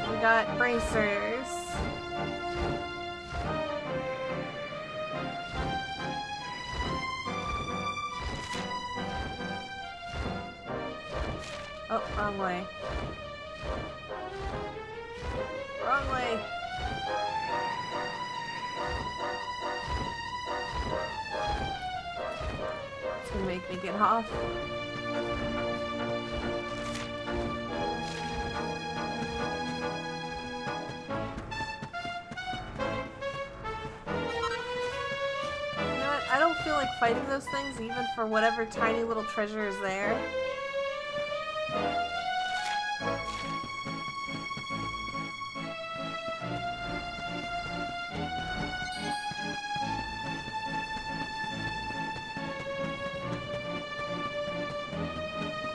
We got bracers. Oh, wrong way. Wrong way. It's gonna make me get off. I don't feel like fighting those things, even for whatever tiny little treasure is there.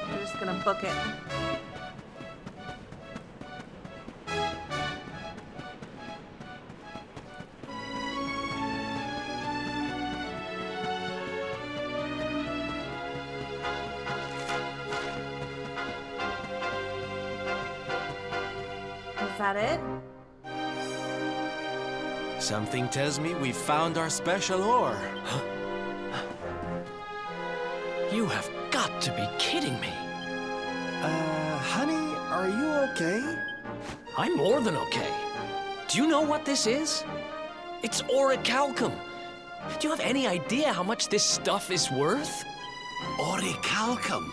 I'm just gonna book it. Is that it? Something tells me we've found our special ore. You have got to be kidding me. Honey, are you okay? I'm more than okay. Do you know what this is? It's orichalcum. Do you have any idea how much this stuff is worth? Orichalcum?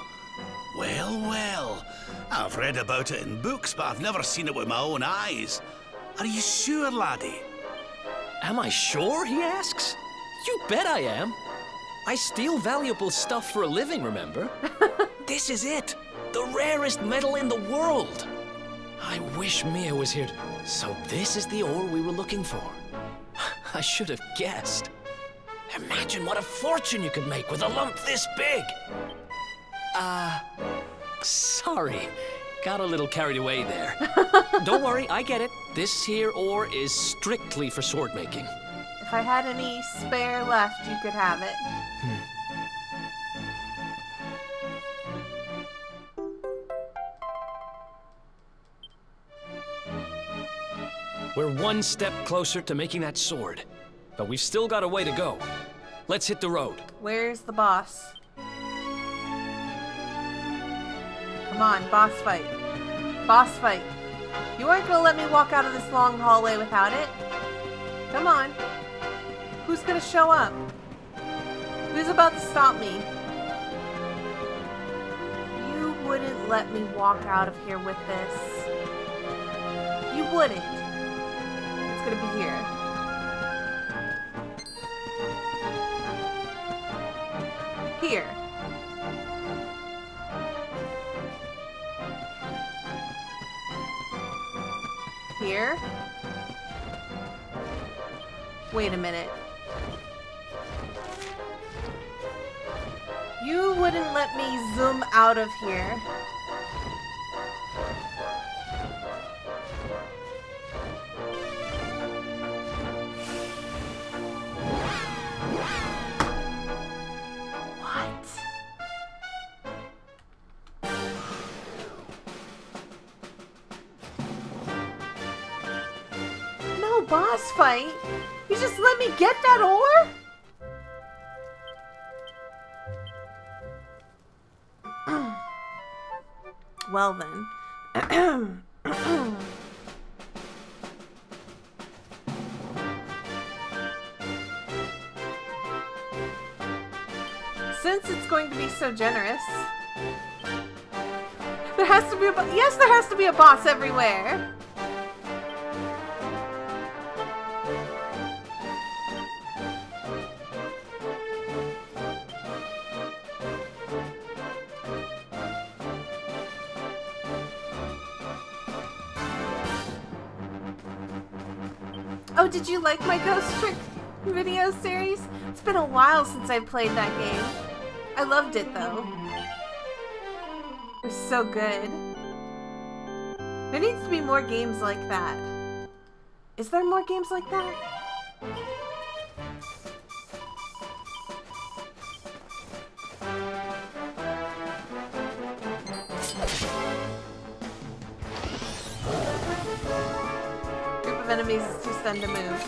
Well, well. I've read about it in books, but I've never seen it with my own eyes. Are you sure, laddie? Am I sure, he asks? You bet I am. I steal valuable stuff for a living, remember? This is it. The rarest metal in the world. I wish Mia was here. So this is the ore we were looking for. I should have guessed. Imagine what a fortune you could make with a lump this big. Sorry. Got a little carried away there. Don't worry, I get it. This here ore is strictly for sword making. If I had any spare left, you could have it. We're one step closer to making that sword, but we've still got a way to go. Let's hit the road. Where's the boss? Come on, boss fight. Boss fight. You aren't gonna let me walk out of this long hallway without it. Come on. Who's gonna show up? Who's about to stop me? You wouldn't let me walk out of here with this. You wouldn't. It's gonna be here. Here. Here? Wait a minute. You wouldn't let me zoom out of here. What? boss fight? You just let me get that ore? Well then. Since it's going to be so generous, there has to be a yes, there has to be a boss everywhere. Oh, did you like my Ghost Trick video series? It's been a while since I played that game. I loved it though. It was so good. There needs to be more games like that. Is there more games like that? Group of enemies is too stunned to move.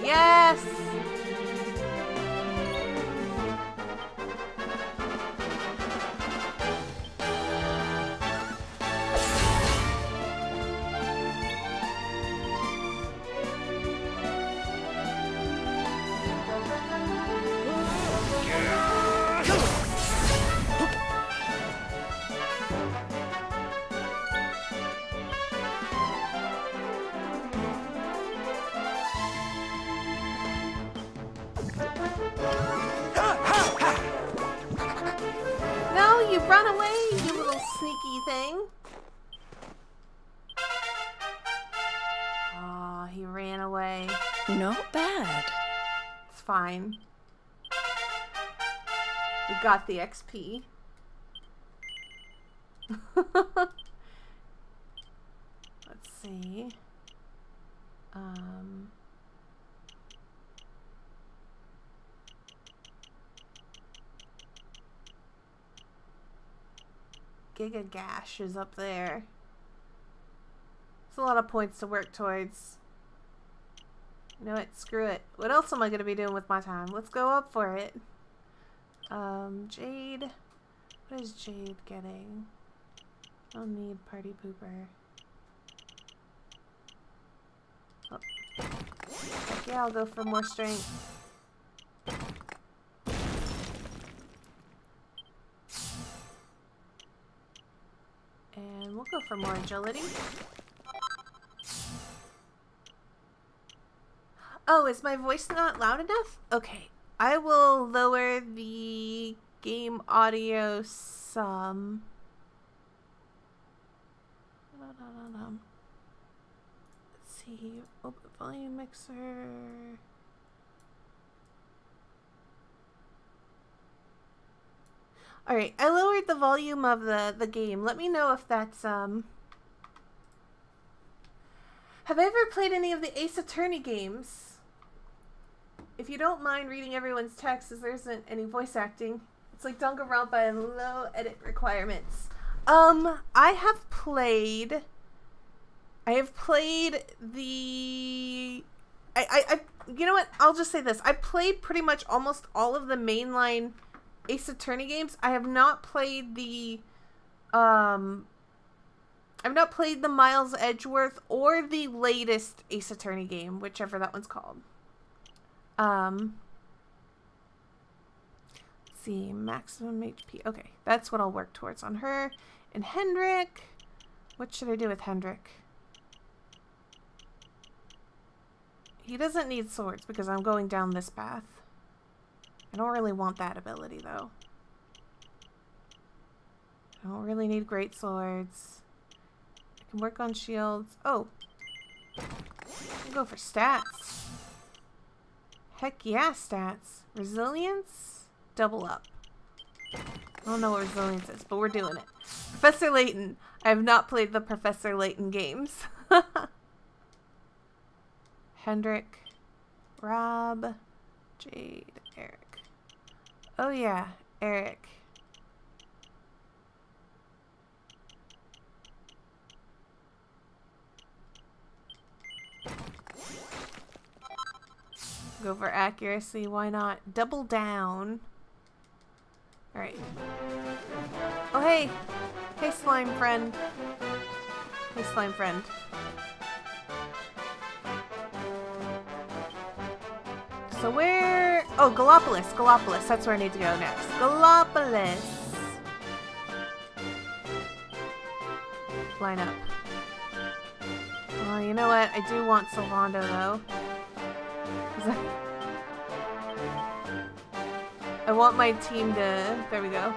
Yes! No, you run away, you little sneaky thing. Aw, he ran away. Not bad. It's fine. We got the XP. Let's see. Giga Gash is up there. It's a lot of points to work towards. You know what? Screw it. What else am I going to be doing with my time? Let's go up for it. Jade. What is Jade getting? I'll need Party Pooper. Oh. Heck yeah, I'll go for more strength. And we'll go for more agility. Oh, is my voice not loud enough? Okay. I will lower the game audio some. Let's see. Open volume mixer. Alright, I lowered the volume of the game. Let me know if that's, Have I ever played any of the Ace Attorney games? If you don't mind reading everyone's text, as there isn't any voice acting. It's like Danganronpa and low edit requirements. I have played the... you know what? I'll just say this. I've played pretty much almost all of the mainline Ace Attorney games. I have not played the I've not played the Miles Edgeworth or the latest Ace Attorney game, whichever that one's called. Let's see, maximum HP. Okay, that's what I'll work towards on her. And Hendrik, what should I do with Hendrik? He doesn't need swords because I'm going down this path. I don't really want that ability, though. I don't really need great swords. I can work on shields. Oh! I'll go for stats. Heck yeah, stats. Resilience? Double up. I don't know what resilience is, but we're doing it. Professor Layton. I have not played the Professor Layton games. Hendrik, Rob, Jade, Eric. Oh yeah, Eric. Go for accuracy, why not? Double down. Alright. Oh hey! Hey slime friend. Hey slime friend. So where... Oh, Gallopolis. Gallopolis. That's where I need to go next. Gallopolis. Line up. Oh, you know what? I do want Sylvando, though. I want my team to... There we go.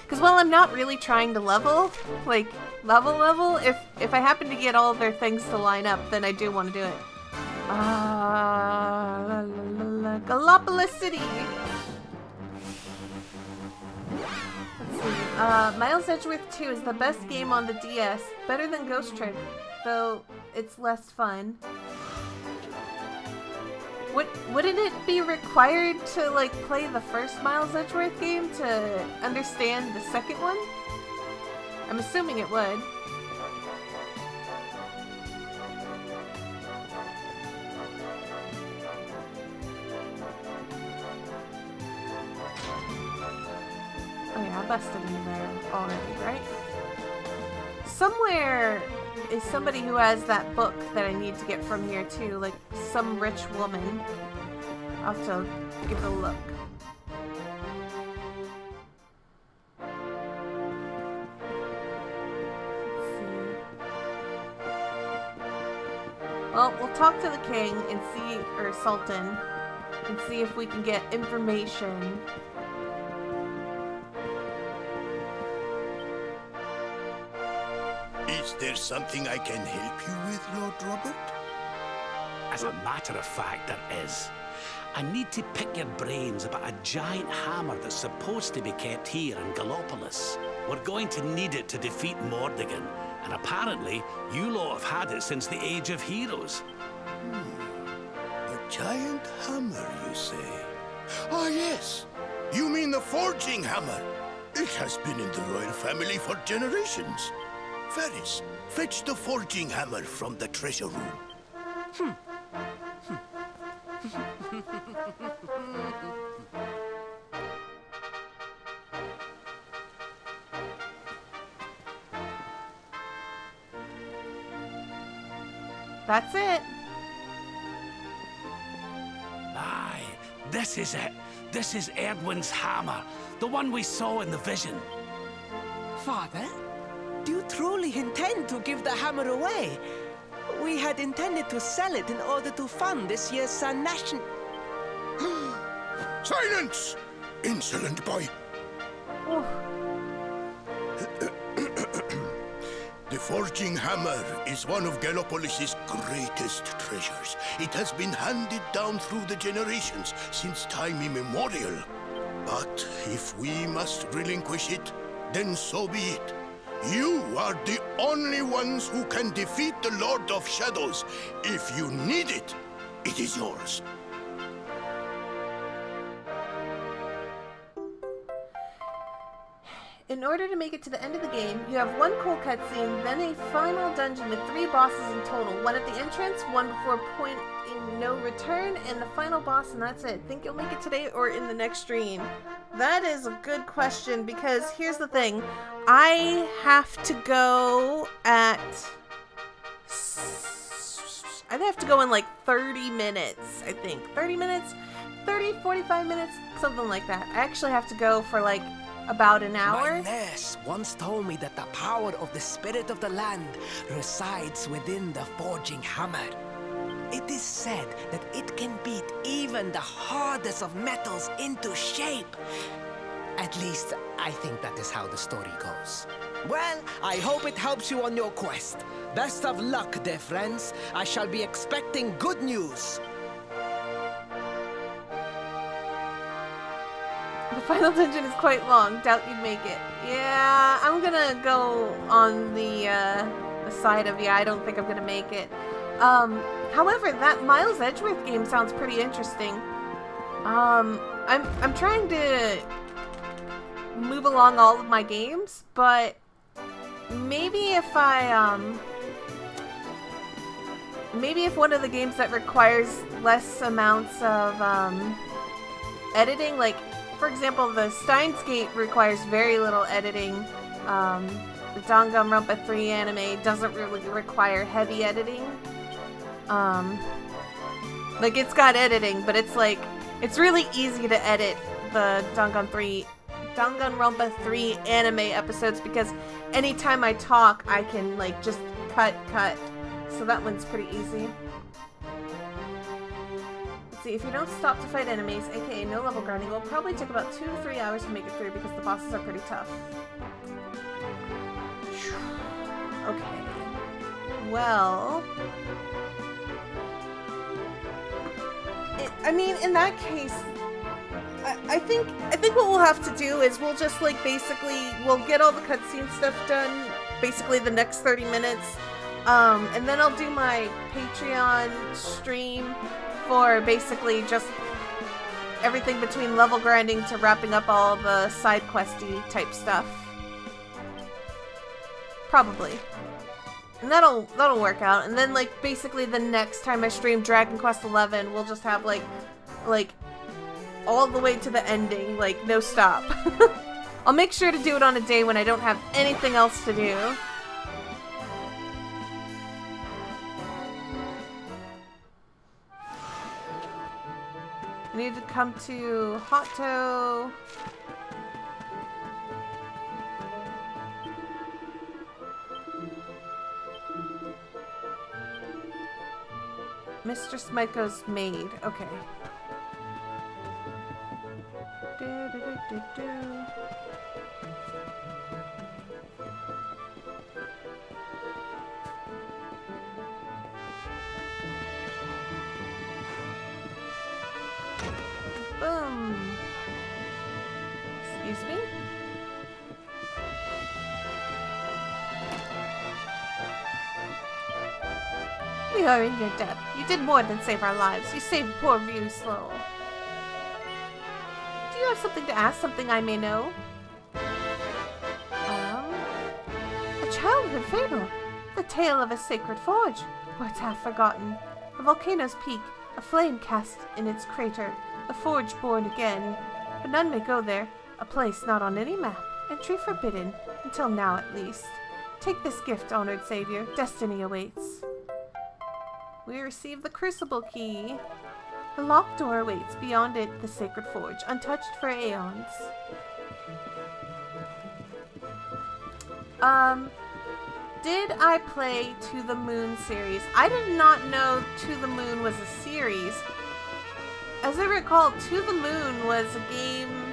Because while I'm not really trying to level, like, level, if I happen to get all of their things to line up, then I do want to do it. Gallopolis City! Let's see. Miles Edgeworth 2 is the best game on the DS. Better than Ghost Trick, though it's less fun. Wouldn't it be required to, like, play the first Miles Edgeworth game to understand the second one? I'm assuming it would. Oh yeah, I busted in there already, right? Somewhere is somebody who has that book that I need to get from here too, like some rich woman. I'll have to give it a look. Let's see. Well, we'll talk to the king and see, or Sultan, and see if we can get information. Is there something I can help you with, Lord Robert? As a matter of fact, there is. I need to pick your brains about a giant hammer that's supposed to be kept here in Gallopolis. We're going to need it to defeat Mordegon, and apparently you lot have had it since the Age of Heroes. A giant hammer, you say? Ah, yes. You mean the forging hammer? It has been in the royal family for generations. Ferris, fetch the forging hammer from the treasure room. That's it. Aye, this is it. This is Edwin's hammer, the one we saw in the vision. Father, do you truly intend to give the hammer away? We had intended to sell it in order to fund this year's Nation. Silence! Insolent boy. The forging hammer is one of Gallopolis' greatest treasures. It has been handed down through the generations since time immemorial. But if we must relinquish it, then so be it. You are the only ones who can defeat the Lord of Shadows. If you need it, it is yours. In order to make it to the end of the game, you have one cool cutscene, then a final dungeon with 3 bosses in total. One at the entrance, one before point in no return, and the final boss, and that's it. Think you'll make it today or in the next stream? That is a good question, because here's the thing. I have to go at... I'd have to go in like 30 minutes, I think. 30 minutes? 30, 45 minutes? Something like that. I actually have to go for like about an hour. My nurse once told me that the power of the spirit of the land resides within the forging hammer. It is said that it can beat even the hardest of metals into shape. At least, I think that is how the story goes. Well, I hope it helps you on your quest. Best of luck, dear friends. I shall be expecting good news. The final dungeon is quite long. Doubt you'd make it. Yeah, I'm gonna go on the side of, yeah, I don't think I'm gonna make it. However, that Miles Edgeworth game sounds pretty interesting. I'm trying to move along all of my games, but maybe if maybe if one of the games that requires less amounts of editing, like for example, the Steins Gate requires very little editing. The Danganronpa 3 anime doesn't really require heavy editing. Like it's got editing, but it's like it's really easy to edit the Danganronpa 3 anime episodes because anytime I talk, I can like just cut. So that one's pretty easy. Let's see, if you don't stop to fight enemies, aka no level grinding, it will probably take about 2 to 3 hours to make it through because the bosses are pretty tough. Okay. Well... I mean, in that case, I think what we'll have to do is we'll just, like, basically, we'll get all the cutscene stuff done, basically the next 30 minutes, and then I'll do my Patreon stream for basically just everything between level grinding to wrapping up all the side questy type stuff. Probably. And that'll work out. And then, like, basically the next time I stream Dragon Quest XI, we'll just have, like, all the way to the ending, like, no stop. I'll make sure to do it on a day when I don't have anything else to do. I need to come to Hato. Mistress Maiko's maid. Okay. Boom. Excuse me? We are in your debt. You did more than save our lives. You saved poor Ryu Slow. Do you have something to ask? Something I may know? A childhood fable. The tale of a sacred forge. Words half forgotten. A volcano's peak. A flame cast in its crater. A forge born again. But none may go there. A place not on any map. Entry forbidden. Until now, at least. Take this gift, honored savior. Destiny awaits. We receive the Crucible Key. The locked door awaits. Beyond it, the Sacred Forge, untouched for aeons. Did I play To the Moon series? I did not know To the Moon was a series. As I recall, To the Moon was a game...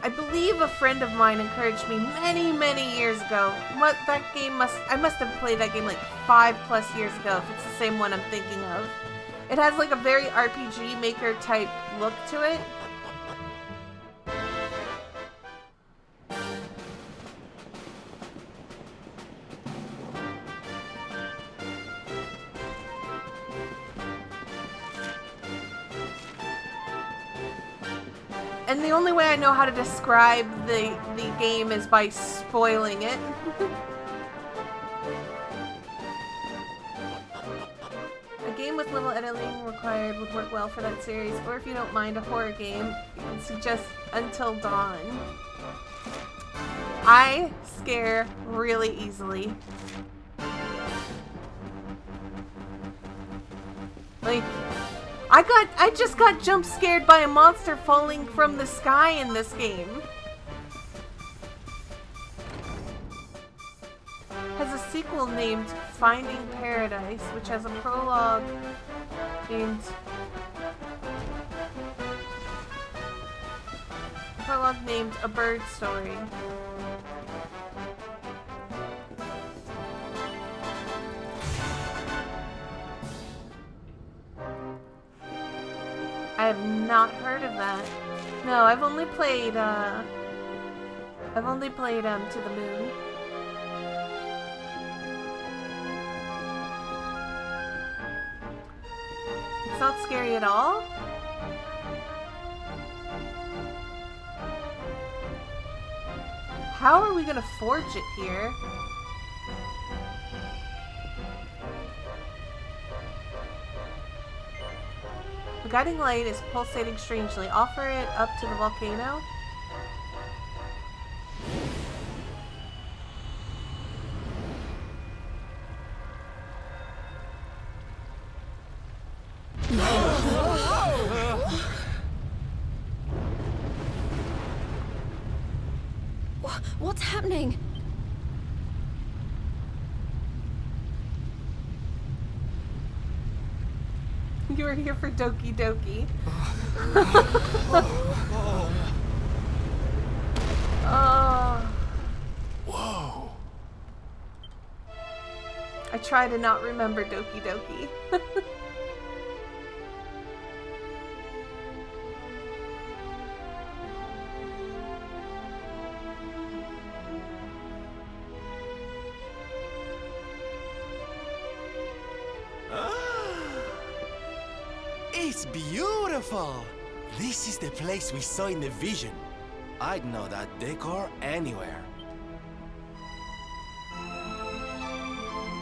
I believe a friend of mine encouraged me many years ago. That game I must have played that game like 5+ years ago, if it's the same one I'm thinking of. It has like a very RPG Maker type look to it. And the only way I know how to describe the game is by spoiling it. A game with little editing required would work well for that series, or if you don't mind, a horror game, you can suggest Until Dawn. I scare really easily. Like... I just got jump scared by a monster falling from the sky in this game. Has a sequel named Finding Paradise, which has a prologue named A Bird Story. I have not heard of that. No, I've only played To the Moon. It's not scary at all? How are we gonna forge it here? The guiding light is pulsating strangely. Offer it up to the volcano. What's happening? You were here for Doki Doki. Oh. Whoa. I try to not remember Doki Doki. It's beautiful! This is the place we saw in the vision. I'd know that decor anywhere.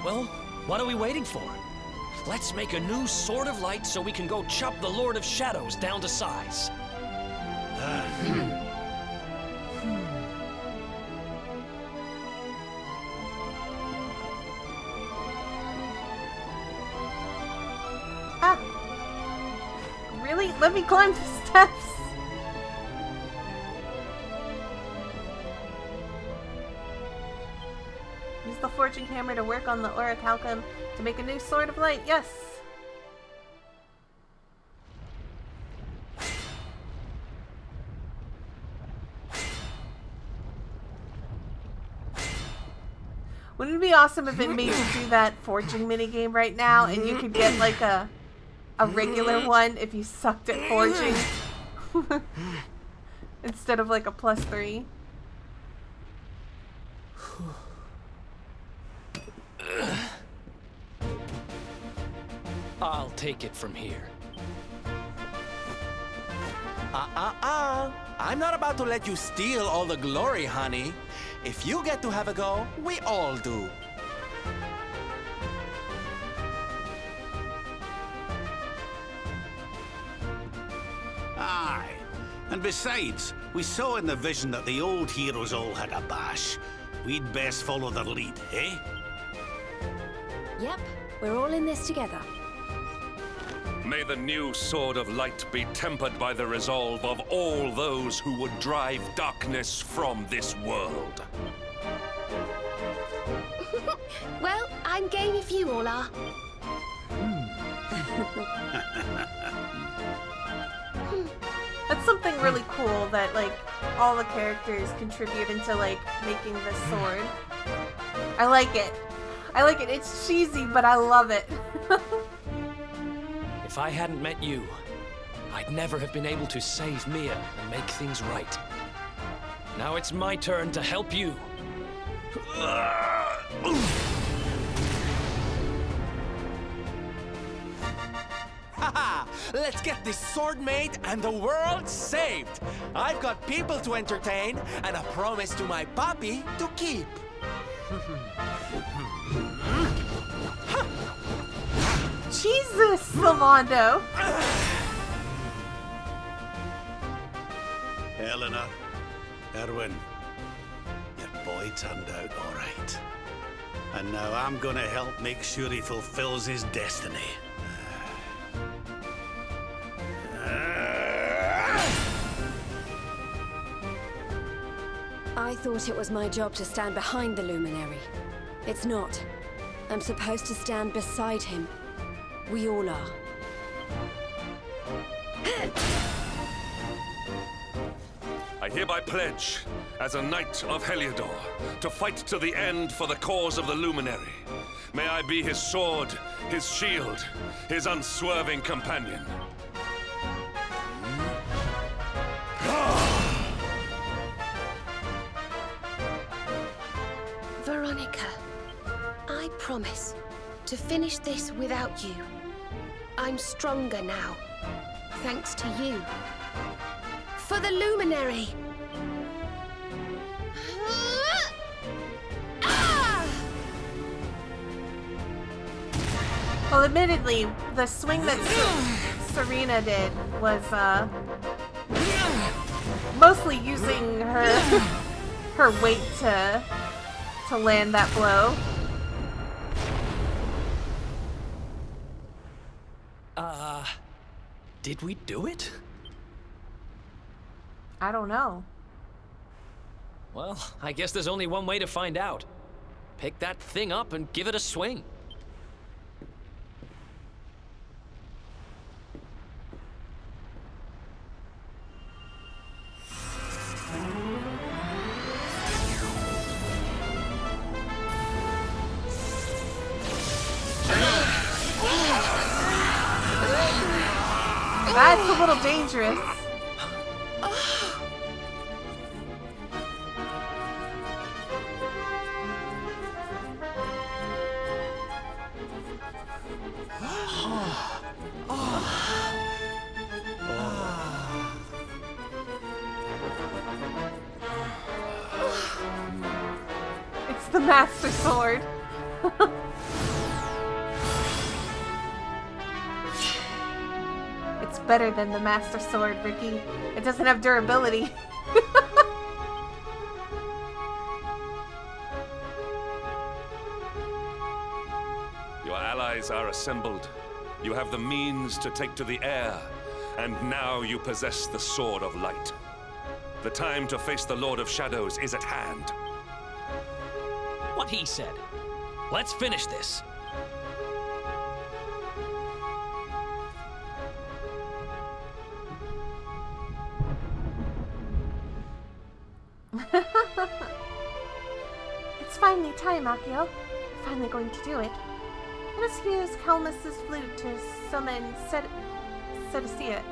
Well, what are we waiting for? Let's make a new Sword of Light so we can go chop the Lord of Shadows down to size. Really? Let me climb the steps! Use the forging hammer to work on the orichalcum to make a new Sword of Light. Yes! Wouldn't it be awesome if it made you do that forging minigame right now and you could get like a regular one if you sucked at forging instead of like a +3. I'll take it from here. I'm not about to let you steal all the glory, honey. If you get to have a go, we all do. Aye. And besides, we saw in the vision that the old heroes all had a bash. We'd best follow their lead, eh? Yep, we're all in this together. May the new Sword of Light be tempered by the resolve of all those who would drive darkness from this world. Well, I'm game if you all are. That's something really cool that like all the characters contribute into like making this sword. I like it. I like it. It's cheesy, but I love it. If I hadn't met you, I'd never have been able to save Mia and make things right. Now it's my turn to help you. Haha! Let's get this sword made and the world saved! I've got people to entertain and a promise to my papi to keep. Jesus, Lavando! Eleanor, Erwin, your boy turned out all right. And now I'm gonna help make sure he fulfills his destiny. I thought it was my job to stand behind the Luminary. It's not. I'm supposed to stand beside him. We all are. I hereby pledge, as a Knight of Heliodor, to fight to the end for the cause of the Luminary. May I be his sword, his shield, his unswerving companion. Veronica, I promise to finish this without you. I'm stronger now. Thanks to you. For the Luminary! Well, admittedly, the swing that Serena did was, mostly using her weight to land that blow. Did we do it? I don't know. Well, I guess there's only one way to find out. Pick that thing up and give it a swing. That's a little dangerous. It's the Master Sword. It's better than the Master Sword, Ricky. It doesn't have durability. Your allies are assembled. You have the means to take to the air, and now you possess the Sword of Light. The time to face the Lord of Shadows is at hand. What he said. Let's finish this. It's finally time, Akio. We're finally going to do it. Let us use Calmus's flute to summon Cetacia?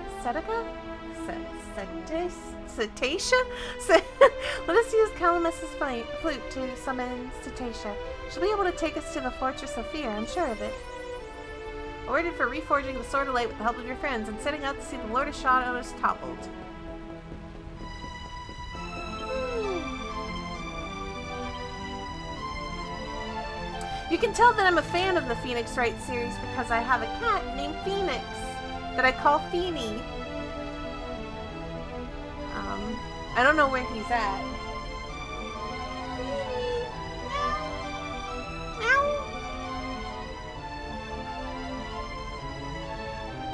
Let us use Calmus's flute to summon Cetacia. She'll be able to take us to the Fortress of Fear, I'm sure of it. Awarded for reforging the Sword of Light with the help of your friends and setting out to see the Lord of Shadows toppled. You can tell that I'm a fan of the Phoenix Wright series because I have a cat named Phoenix that I call Feeny. I don't know where he's at.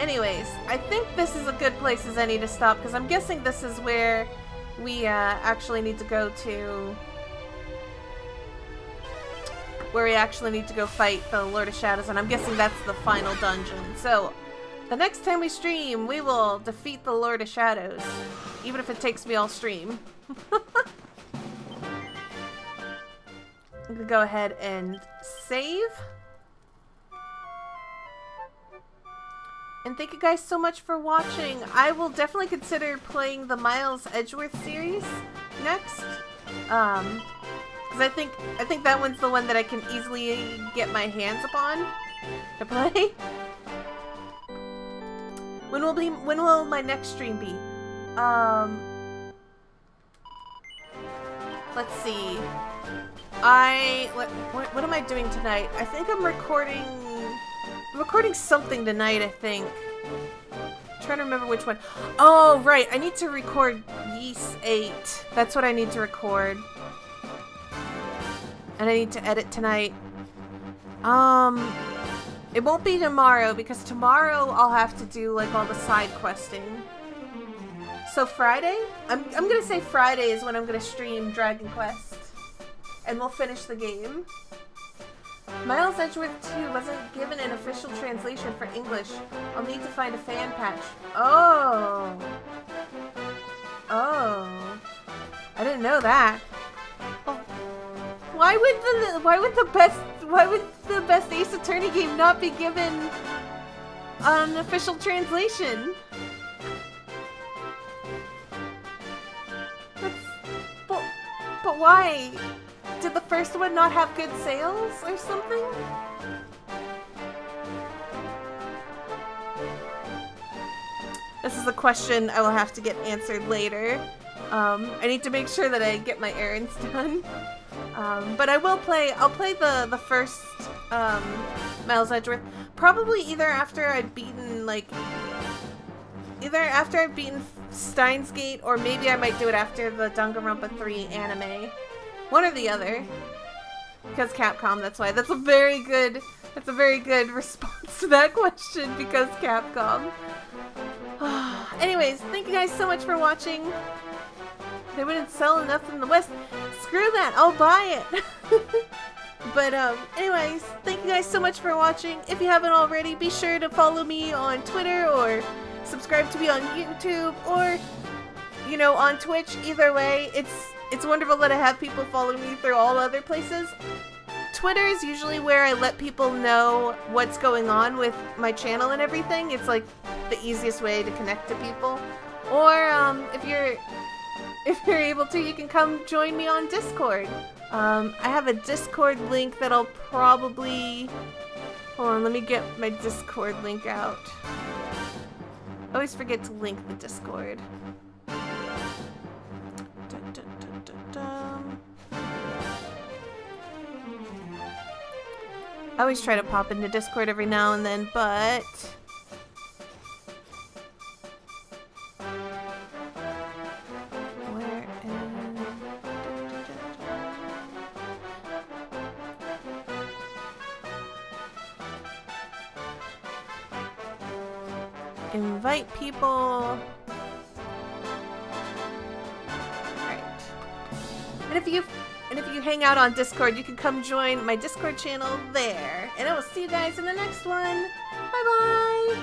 Anyways, I think this is a good place as any to stop because I'm guessing this is where we actually need to go to. Where we actually need to go fight the Lord of Shadows, and I'm guessing that's the final dungeon. So, the next time we stream, we will defeat the Lord of Shadows. Even if it takes me all stream. I'm gonna go ahead and save. And thank you guys so much for watching. I will definitely consider playing the Miles Edgeworth series next. Because I think that one's the one that I can easily get my hands upon to play. When will my next stream be? Let's see. What am I doing tonight? I think I'm recording something tonight, I think. I'm trying to remember which one. Oh, right. I need to record Ys 8. That's what I need to record. And I need to edit tonight. It won't be tomorrow because tomorrow I'll have to do like all the side questing. So Friday? I'm gonna say Friday is when I'm gonna stream Dragon Quest. And we'll finish the game. Miles Edgeworth 2 wasn't given an official translation for English. I'll need to find a fan patch. Oh. Oh. I didn't know that. Oh. Why would the best Ace Attorney game not be given an official translation? But why? Did the first one not have good sales or something? This is a question I will have to get answered later. I need to make sure that I get my errands done. But I'll play the first Miles Edgeworth. Probably either after I've beaten Steins Gate, or maybe I might do it after the Danganronpa 3 anime. One or the other. Because Capcom, that's why. That's a very good response to that question, because Capcom. Anyways, thank you guys so much for watching. They wouldn't sell enough in the West. Screw that, I'll buy it. But anyways, thank you guys so much for watching. If you haven't already, be sure to follow me on Twitter, or subscribe to me on YouTube, or, you know, on Twitch. Either way, it's wonderful that I have people follow me through all other places. Twitter is usually where I let people know what's going on with my channel and everything. It's like the easiest way to connect to people. Or if you're able to, you can come join me on Discord. I have a Discord link that I'll probably... Hold on, let me get my Discord link out. I always forget to link the Discord. I always try to pop into Discord every now and then, but... Where is... Invite people... Alright. And if you hang out on Discord, you can come join my Discord channel there. And I will see you guys in the next one. Bye-bye!